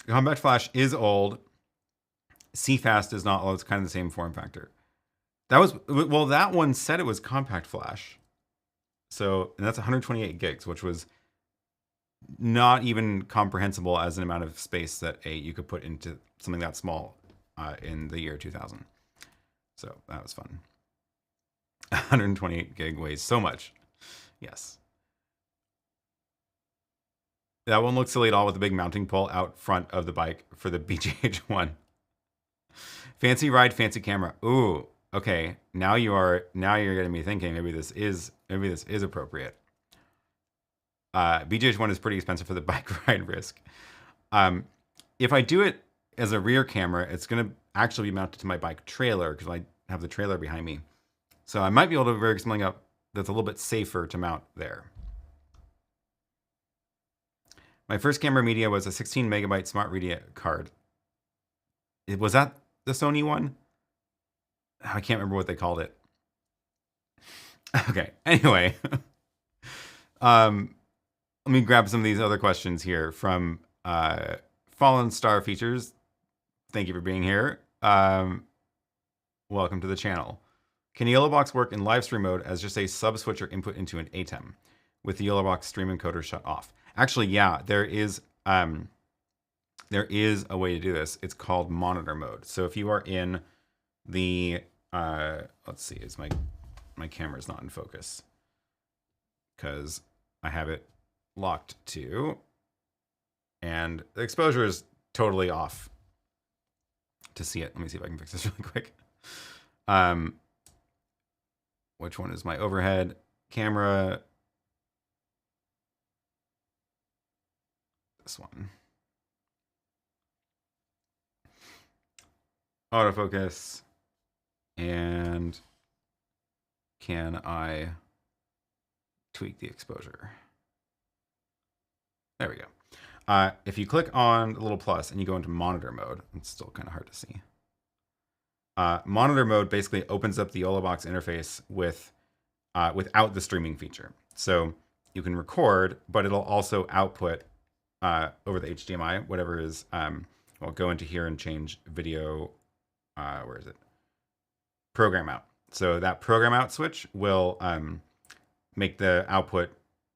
CompactFlash is old. CFast is not old. It's kind of the same form factor. That one said it was CompactFlash. So, and that's 128 gigs, which was not even comprehensible as an amount of space that you could put into something that small in the year 2000. So that was fun. 128 gig weighs so much. Yes. That won't look silly at all with the big mounting pole out front of the bike for the BGH1. Fancy ride, fancy camera. Ooh, okay. Now you're getting me thinking. Maybe this is appropriate. BGH1 is pretty expensive for the bike ride risk. If I do it as a rear camera, it's going to actually be mounted to my bike trailer because I have the trailer behind me. So I might be able to rig something up that's a little bit safer to mount there. My first camera media was a 16 megabyte smart media card. Was that the Sony one? I can't remember what they called it. Okay, anyway. Let me grab some of these other questions here from Fallen Star Features. Thank you for being here. Welcome to the channel. Can YoloBox work in live stream mode as just a sub switcher input into an ATEM with the YoloBox stream encoder shut off? Actually, yeah, there is a way to do this. It's called monitor mode. So if you are in the let's see, is my camera's not in focus because I have it locked to, and the exposure is totally off to see it. Let me see if I can fix this really quick. Which one is my overhead camera? This one. Autofocus. And can I tweak the exposure? There we go. If you click on the little plus and you go into monitor mode, it's still kind of hard to see. Monitor mode basically opens up the YoloBox interface with without the streaming feature. So you can record, but it'll also output over the HDMI, whatever is, I'll go into here and change video, where is it? Program out. So that program out switch will make the output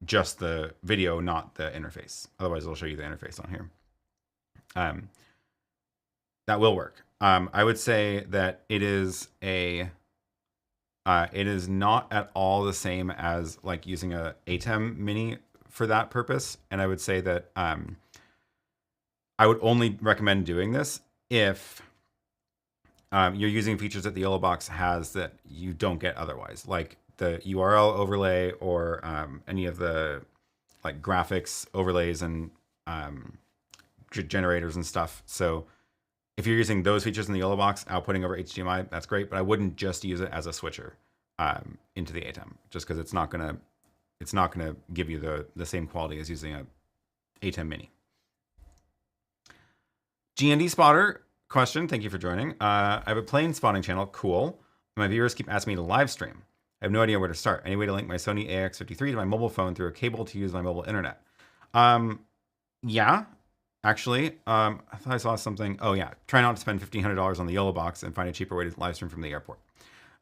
just the video, not the interface. Otherwise, it'll show you the interface on here. That will work. I would say that it is a It is not at all the same as like using a ATEM Mini for that purpose. And I would say that I would only recommend doing this if you're using features that the YoloBox has that you don't get otherwise, like the URL overlay or any of the like graphics overlays and generators and stuff. So if you're using those features in the YoloBox, outputting over HDMI, that's great. But I wouldn't just use it as a switcher into the ATEM, just because it's not gonna give you the same quality as using a ATEM Mini. GND Spotter question, thank you for joining. I have a plane spotting channel, cool. My viewers keep asking me to live stream. I have no idea where to start. Any way to link my Sony AX53 to my mobile phone through a cable to use my mobile internet? Yeah, actually. I thought I saw something. Oh yeah, try not to spend $1,500 on the YoloBox and find a cheaper way to live stream from the airport.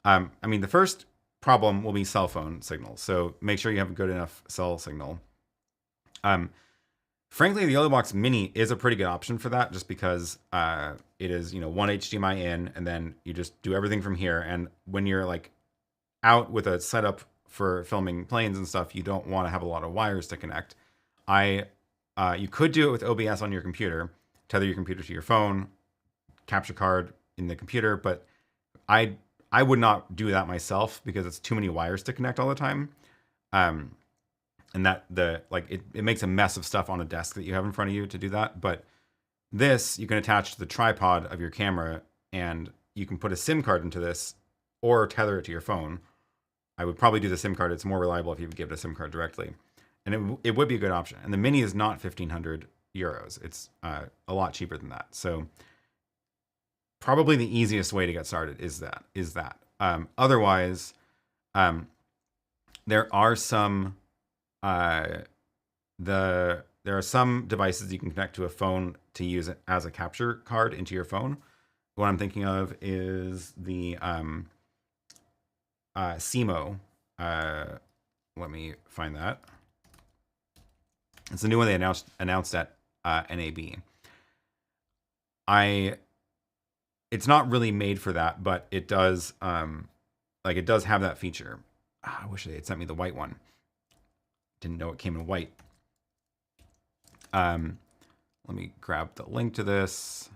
I mean, the first problem will be cell phone signal. So make sure you have a good enough cell signal. Frankly, the YoloBox Mini is a pretty good option for that, just because it is, one HDMI in, and then you just do everything from here. And when you're like out with a setup for filming planes and stuff, you don't want to have a lot of wires to connect. You could do it with OBS on your computer, tether your computer to your phone, capture card in the computer, but I would not do that myself because it's too many wires to connect all the time. And that it makes a mess of stuff on a desk that you have in front of you to do that. But this you can attach to the tripod of your camera, and you can put a SIM card into this or tether it to your phone. I would probably do the SIM card. It's more reliable if you give it a SIM card directly. And it would be a good option. And the Mini is not 1,500 euros. It's a lot cheaper than that. So probably the easiest way to get started is that. Otherwise, there are some there are some devices you can connect to a phone to use it as a capture card into your phone. What I'm thinking of is the Simo. Let me find that. It's a new one they announced at NAB. It's not really made for that, but it does it does have that feature. I wish they had sent me the white one. Didn't know it came in white. Let me grab the link to this.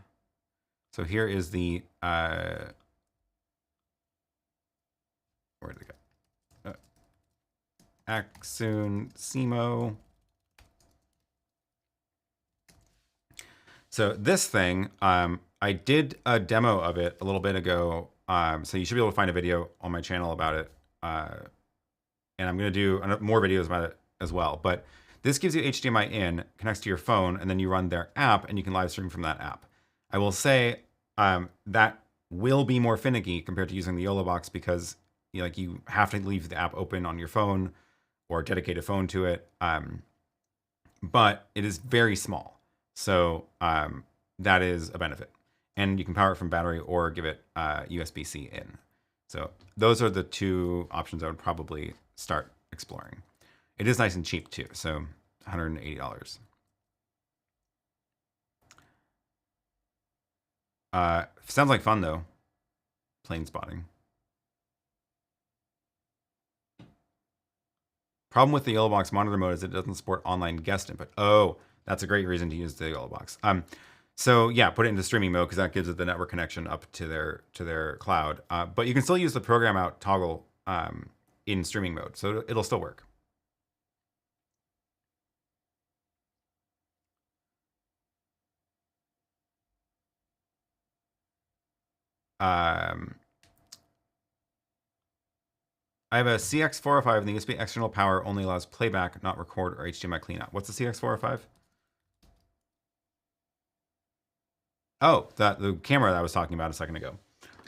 So here is the where did it go? Axun Simo. So this thing, I did a demo of it a little bit ago. So you should be able to find a video on my channel about it. And I'm going to do more videos about it as well. But this gives you HDMI in, connects to your phone, and then you run their app, and you can live stream from that app. I will say that will be more finicky compared to using the YoloBox, because you have to leave the app open on your phone or dedicate a phone to it. But it is very small. So that is a benefit. And you can power it from battery or give it USB-C in. So those are the two options I would probably start exploring. It is nice and cheap too, so $180. Sounds like fun though. Plane spotting. Problem with the YoloBox monitor mode is it doesn't support online guest input. Oh, that's a great reason to use the YoloBox. So yeah, put it into streaming mode because that gives it the network connection up to their cloud. But you can still use the program out toggle in streaming mode, so it'll still work. I have a CX405 and the USB external power only allows playback, not record or HDMI cleanout. What's the CX405? Oh, the camera that I was talking about a second ago.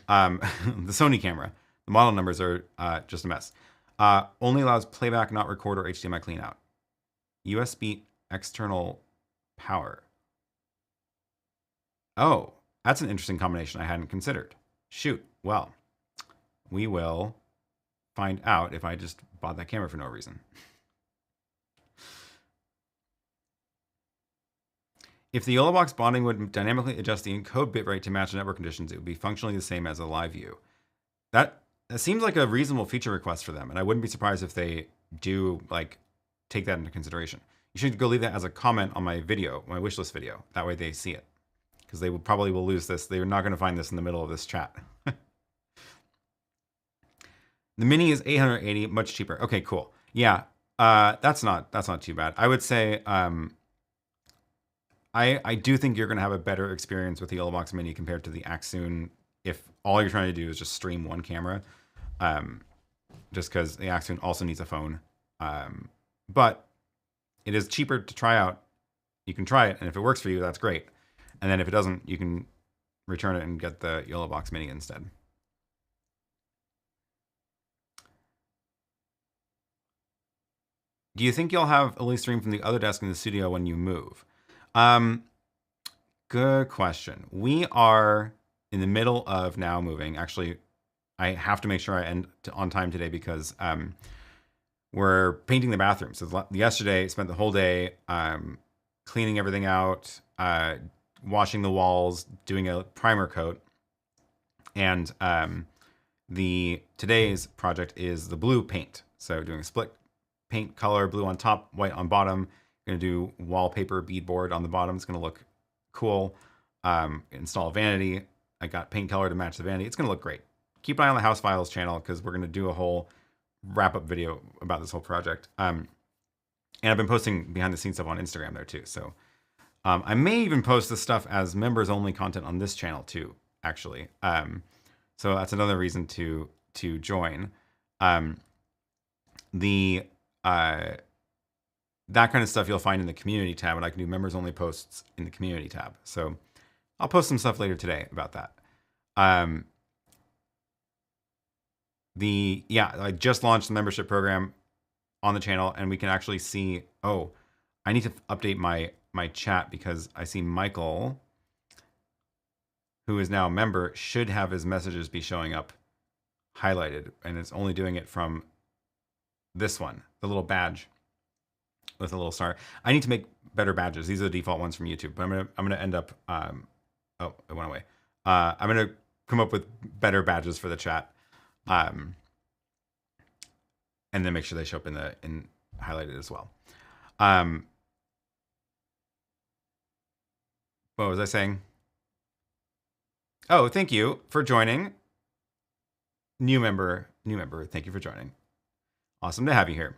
The Sony camera. The model numbers are just a mess. Only allows playback, not record or HDMI cleanout. USB external power. Oh, that's an interesting combination I hadn't considered. Shoot. Well, we will find out if I just bought that camera for no reason. If the YoloBox bonding would dynamically adjust the encode bitrate to match the network conditions, it would be functionally the same as a live view. That it seems like a reasonable feature request for them, and I wouldn't be surprised if they do like take that into consideration. You should go leave that as a comment on my video, my wishlist video. That way they see it, because they probably will lose this. They're not going to find this in the middle of this chat. The Mini is $880, much cheaper. Okay, cool. Yeah, that's not too bad. I would say I do think you're going to have a better experience with the YoloBox Mini compared to the Axoon if all you're trying to do is just stream one camera. Just because the Axoon also needs a phone. But it is cheaper to try out. You can try it, and if it works for you, that's great. And then if it doesn't, you can return it and get the YoloBox Mini instead. Do you think you'll have a live stream from the other desk in the studio when you move? Good question. We are in the middle of now moving. Actually, I have to make sure I end on time today because we're painting the bathroom. So yesterday, spent the whole day cleaning everything out, washing the walls, doing a primer coat. And today's project is the blue paint. So doing a split paint color, blue on top, white on bottom. Going to do wallpaper beadboard on the bottom. It's going to look cool. Install a vanity. I got paint color to match the vanity. It's going to look great. Keep an eye on the House Files channel because we're going to do a whole wrap-up video about this whole project. And I've been posting behind-the-scenes stuff on Instagram there too. So I may even post this stuff as members-only content on this channel too, actually. So that's another reason to join. That kind of stuff you'll find in the community tab, and I can do members only posts in the community tab. So I'll post some stuff later today about that. I just launched the membership program on the channel, and we can actually see, oh, I need to update my chat because I see Michael, who is now a member, should have his messages be showing up highlighted, and it's only doing it from this one, the little badge with a little star. I need to make better badges. These are the default ones from YouTube, but I'm gonna end up oh, it went away. I'm gonna come up with better badges for the chat, and then make sure they show up in highlighted as well. What was I saying? Oh, thank you for joining. New member, thank you for joining. Awesome to have you here.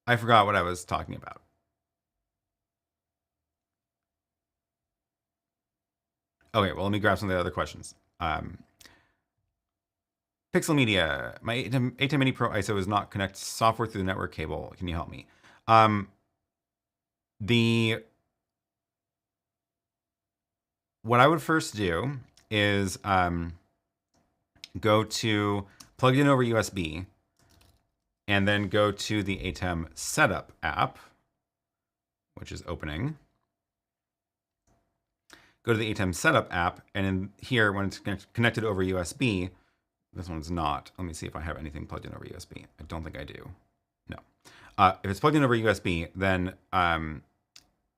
I forgot what I was talking about. Okay, well, let me grab some of the other questions. Pixel Media, my ATEM Mini Pro ISO is not connect software through the network cable. Can you help me? What I would first do is go to plug in over USB, and then go to the ATEM Setup app, which is opening. Go to the ATEM Setup app, and in here, when it's connected over USB, this one's not. Let me see if I have anything plugged in over USB. I don't think I do. No. If it's plugged in over USB, then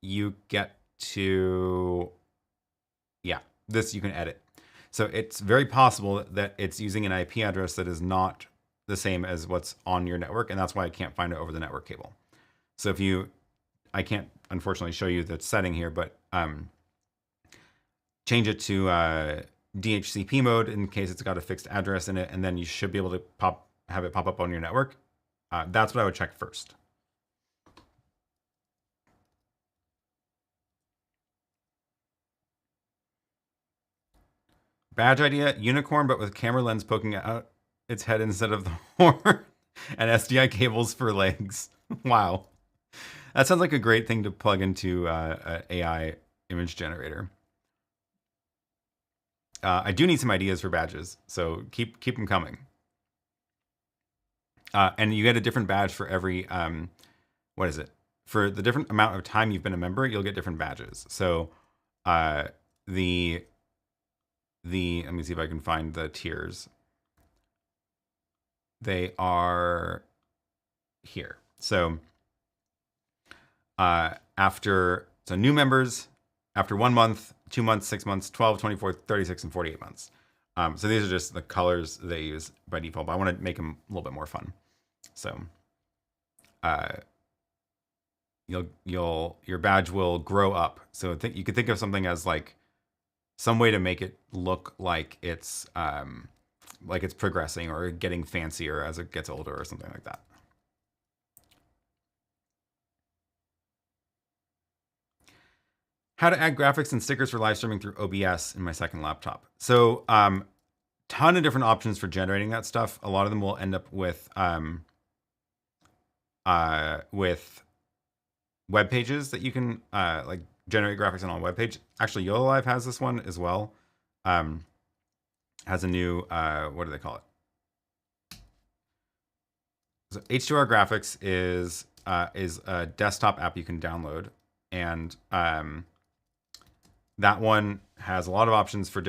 you get to, yeah, this you can edit. So it's very possible that it's using an IP address that is not the same as what's on your network, and that's why I can't find it over the network cable. So if you, I can't unfortunately show you the setting here, but change it to DHCP mode in case it's got a fixed address in it, and then you should be able to have it pop up on your network. That's what I would check first. Badge idea, unicorn, but with camera lens poking out its head instead of the horn, and SDI cables for legs. Wow. That sounds like a great thing to plug into an AI image generator. I do need some ideas for badges, so keep them coming. And you get a different badge for every, what is it? For the different amount of time you've been a member, you'll get different badges. So let me see if I can find the tiers. They are here. So new members, after 1 month 2 months, 6 months, 12, 24, 36, and 48 months. So these are just the colors they use by default, but I want to make them a little bit more fun. So your badge will grow up. So you could think of something as like some way to make it look like it's progressing or getting fancier as it gets older or something like that. How to add graphics and stickers for live streaming through OBS in my second laptop. So ton of different options for generating that stuff. A lot of them will end up with web pages that you can like generate graphics on a web page. Actually, YoloLive has this one as well. Has a new what do they call it? So H2R Graphics is a desktop app you can download, and that one has a lot of options for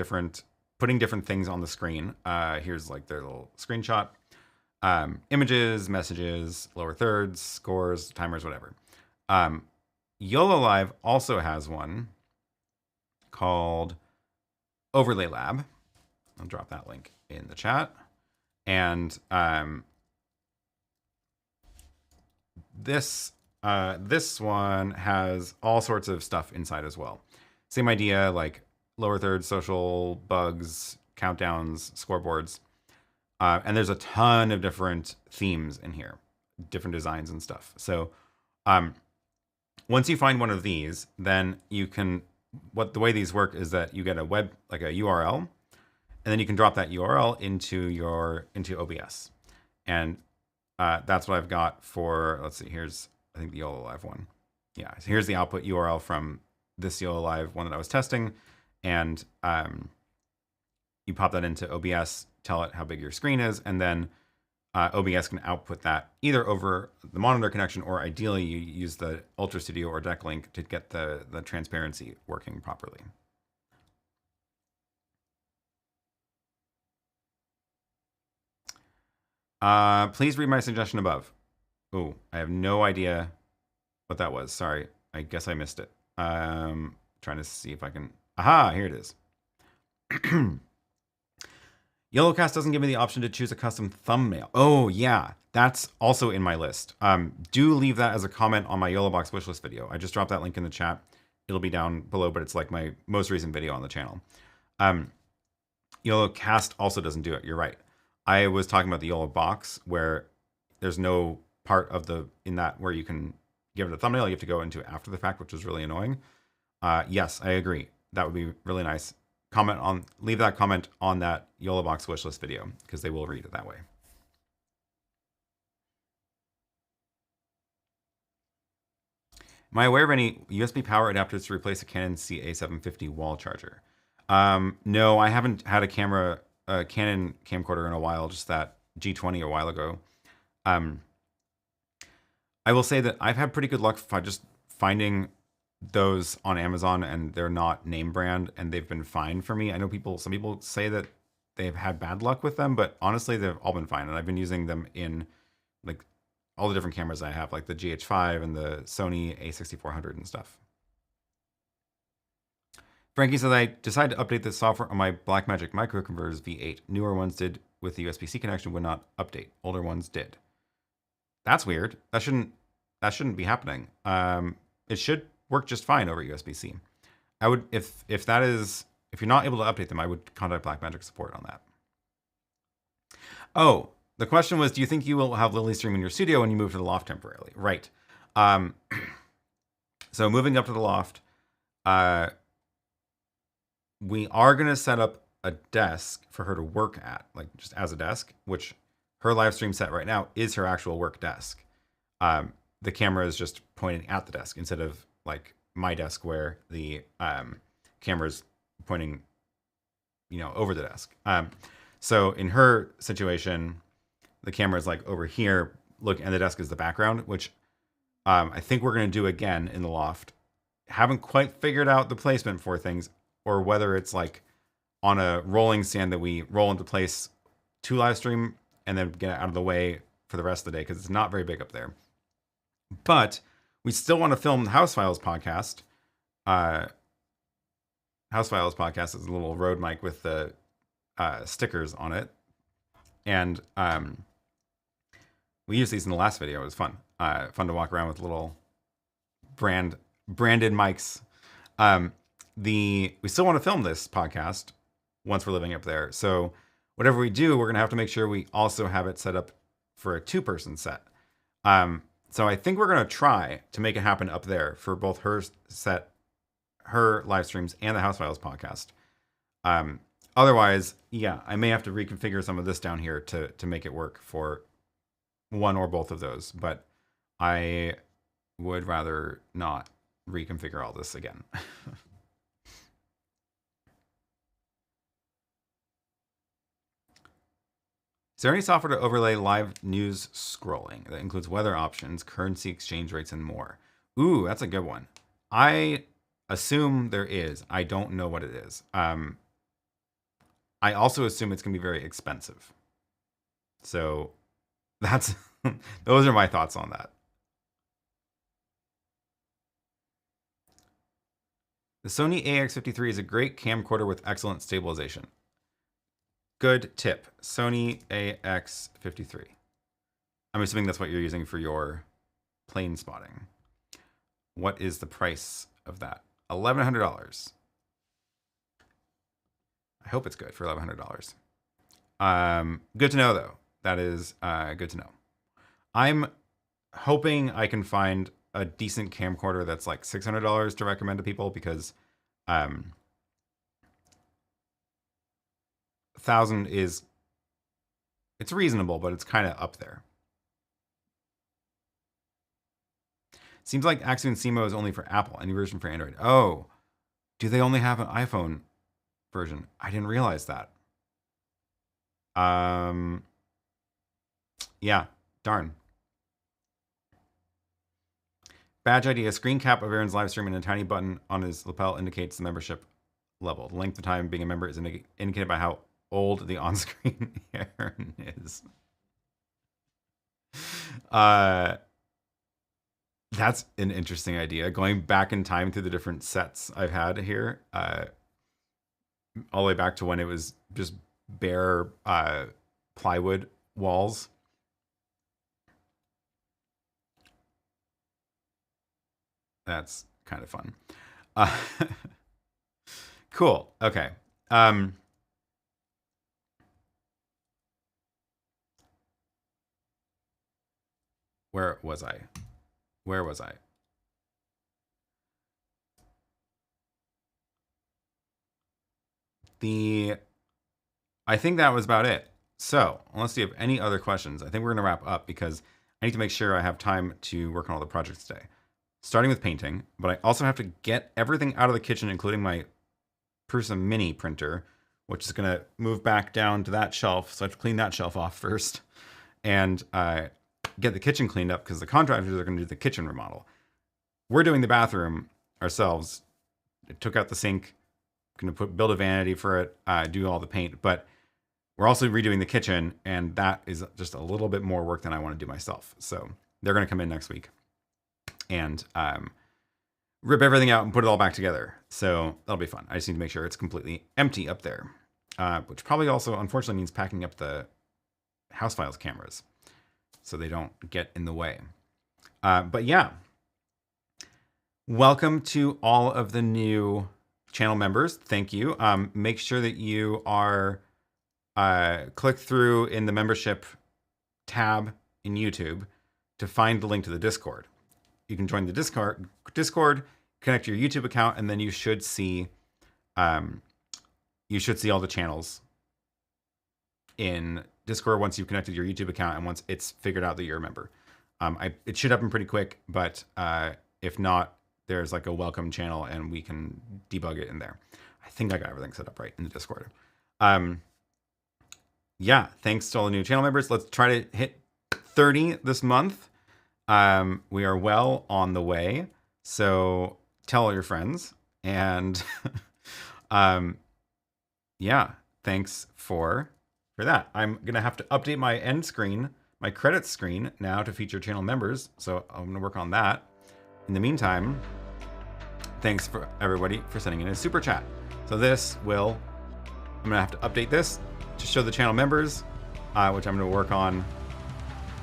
putting different things on the screen. Here's like their little screenshot. Images, messages, lower thirds, scores, timers, whatever. YoloLive also has one called Overlay Lab. I'll drop that link in the chat. And this one has all sorts of stuff inside as well. Same idea, like lower thirds, social, bugs, countdowns, scoreboards. And there's a ton of different themes in here, different designs and stuff. So once you find one of these, then you can, the way these work is that you get a URL, and then you can drop that URL into OBS. And that's what I've got for, let's see, here's, I think the YoloLive one. Yeah, so here's the output URL from this YoloLive one that I was testing. And you pop that into OBS, tell it how big your screen is, and then OBS can output that either over the monitor connection, or ideally you use the Ultra Studio or Deck Link to get the transparency working properly. Please read my suggestion above. Oh, I have no idea what that was. Sorry, I guess I missed it. Trying to see if I can. Aha, here it is. YoloCast doesn't give me the option to choose a custom thumbnail. Oh yeah, that's also in my list. Do leave that as a comment on my YoloBox wishlist video. I just dropped that link in the chat. It'll be down below, but it's like my most recent video on the channel. YoloCast also doesn't do it. You're right. I was talking about the YoloBox, where there's no part of in that where you can give it a thumbnail. You have to go into it after the fact, which is really annoying. Yes, I agree. That would be really nice. Leave that comment on that YoloBox wishlist video, because they will read it that way. Am I aware of any USB power adapters to replace a Canon CA750 wall charger? No, I haven't had a Canon camcorder in a while, just that G20 a while ago. I will say that I've had pretty good luck just finding those on Amazon, and they're not name brand, and they've been fine for me. I know some people say that they've had bad luck with them, but honestly, they've all been fine. And I've been using them in like all the different cameras I have, like the GH5 and the Sony A6400 and stuff. Frankie says, I decided to update the software on my Blackmagic microconverters V8. Newer ones did with the USB-C connection would not update. Older ones did. That's weird. That shouldn't be happening. It should work just fine over USB-C. I would, if you're not able to update them, I would contact Blackmagic support on that. Oh, the question was, do you think you will have LilliStream in your studio when you move to the loft temporarily? Right. So moving up to the loft, we are going to set up a desk for her to work at, like just as a desk, which her live stream set right now is her actual work desk. The camera is just pointing at the desk instead of like my desk where the camera is pointing, over the desk. So in her situation, the camera is like over here, and the desk is the background, which I think we're going to do again in the loft. Haven't quite figured out the placement for things, or whether it's like on a rolling stand that we roll into place to live stream and then get it out of the way for the rest of the day, because it's not very big up there. But we still want to film the House Files podcast. House Files podcast is a little Rode mic with the stickers on it. And we used these in the last video. It was fun. Fun to walk around with little branded mics. We still want to film this podcast once we're living up there. So whatever we do, we're going to have to make sure we also have it set up for a 2-person set. So I think we're going to try to make it happen up there for both her live streams and the House Files podcast. Otherwise, yeah, I may have to reconfigure some of this down here to make it work for one or both of those, but I would rather not reconfigure all this again. Is there any software to overlay live news scrolling that includes weather options, currency exchange rates, and more? Ooh, that's a good one. I assume there is. I don't know what it is. I also assume it's going to be very expensive. So that's those are my thoughts on that. The Sony AX53 is a great camcorder with excellent stabilization. Good tip. Sony AX53. I'm assuming that's what you're using for your plane spotting. What is the price of that? $1,100. I hope it's good for $1,100. Good to know, though. That is good to know. I'm hoping I can find a decent camcorder that's like $600 to recommend to people, because $1,000 is, it's reasonable, but it's kind of up there. Seems like Axu and Simo is only for Apple. Any version for Android? Oh, do they only have an iPhone version? I didn't realize that. Yeah, darn. Badge idea. Screen cap of Aaron's live stream and a tiny button on his lapel indicates the membership level. The length of time being a member is indicated by how old the on-screen Aaron is. That's an interesting idea. Going back in time through the different sets I've had here, all the way back to when it was just bare plywood walls. That's kind of fun. Cool. Okay. Where was I? Where was I? I think that was about it. So, unless you have any other questions, I think we're going to wrap up, because I need to make sure I have time to work on all the projects today. Starting with painting, but I also have to get everything out of the kitchen, including my Prusa Mini printer, which is going to move back down to that shelf. So I have to clean that shelf off first, and get the kitchen cleaned up, because the contractors are going to do the kitchen remodel. We're doing the bathroom ourselves. I took out the sink, going to build a vanity for it, do all the paint, but we're also redoing the kitchen, and that is just a little bit more work than I want to do myself. So they're going to come in next week and rip everything out and put it all back together. So that'll be fun. I just need to make sure it's completely empty up there, which probably also, unfortunately, means packing up the House Files cameras so they don't get in the way. But yeah, welcome to all of the new channel members. Thank you. Make sure that you are click through in the membership tab in YouTube to find the link to the Discord. You can join the Discord, connect your YouTube account, and then you should see all the channels in Discord once you've connected your YouTube account and once it's figured out that you're a member. It should happen pretty quick, but if not, there's like a welcome channel and we can debug it in there. I think I got everything set up right in the Discord. Yeah, thanks to all the new channel members. Let's try to hit 30 this month. We are well on the way, so tell all your friends, and yeah, thanks for that. I'm gonna have to update my end screen, my credits screen now to feature channel members, so I'm gonna work on that. In the meantime, thanks for everybody for sending in a super chat. So this will, I'm gonna have to update this to show the channel members, which I'm gonna work on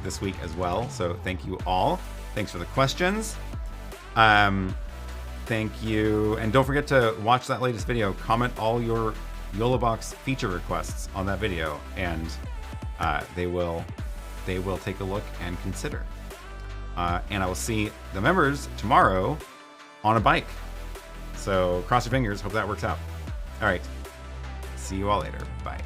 this week as well. So thank you all. Thanks for the questions. Thank you. And don't forget to watch that latest video. Comment all your YoloBox feature requests on that video, and they will take a look and consider. And I will see the members tomorrow on a bike. So cross your fingers, hope that works out. All right, see you all later. Bye.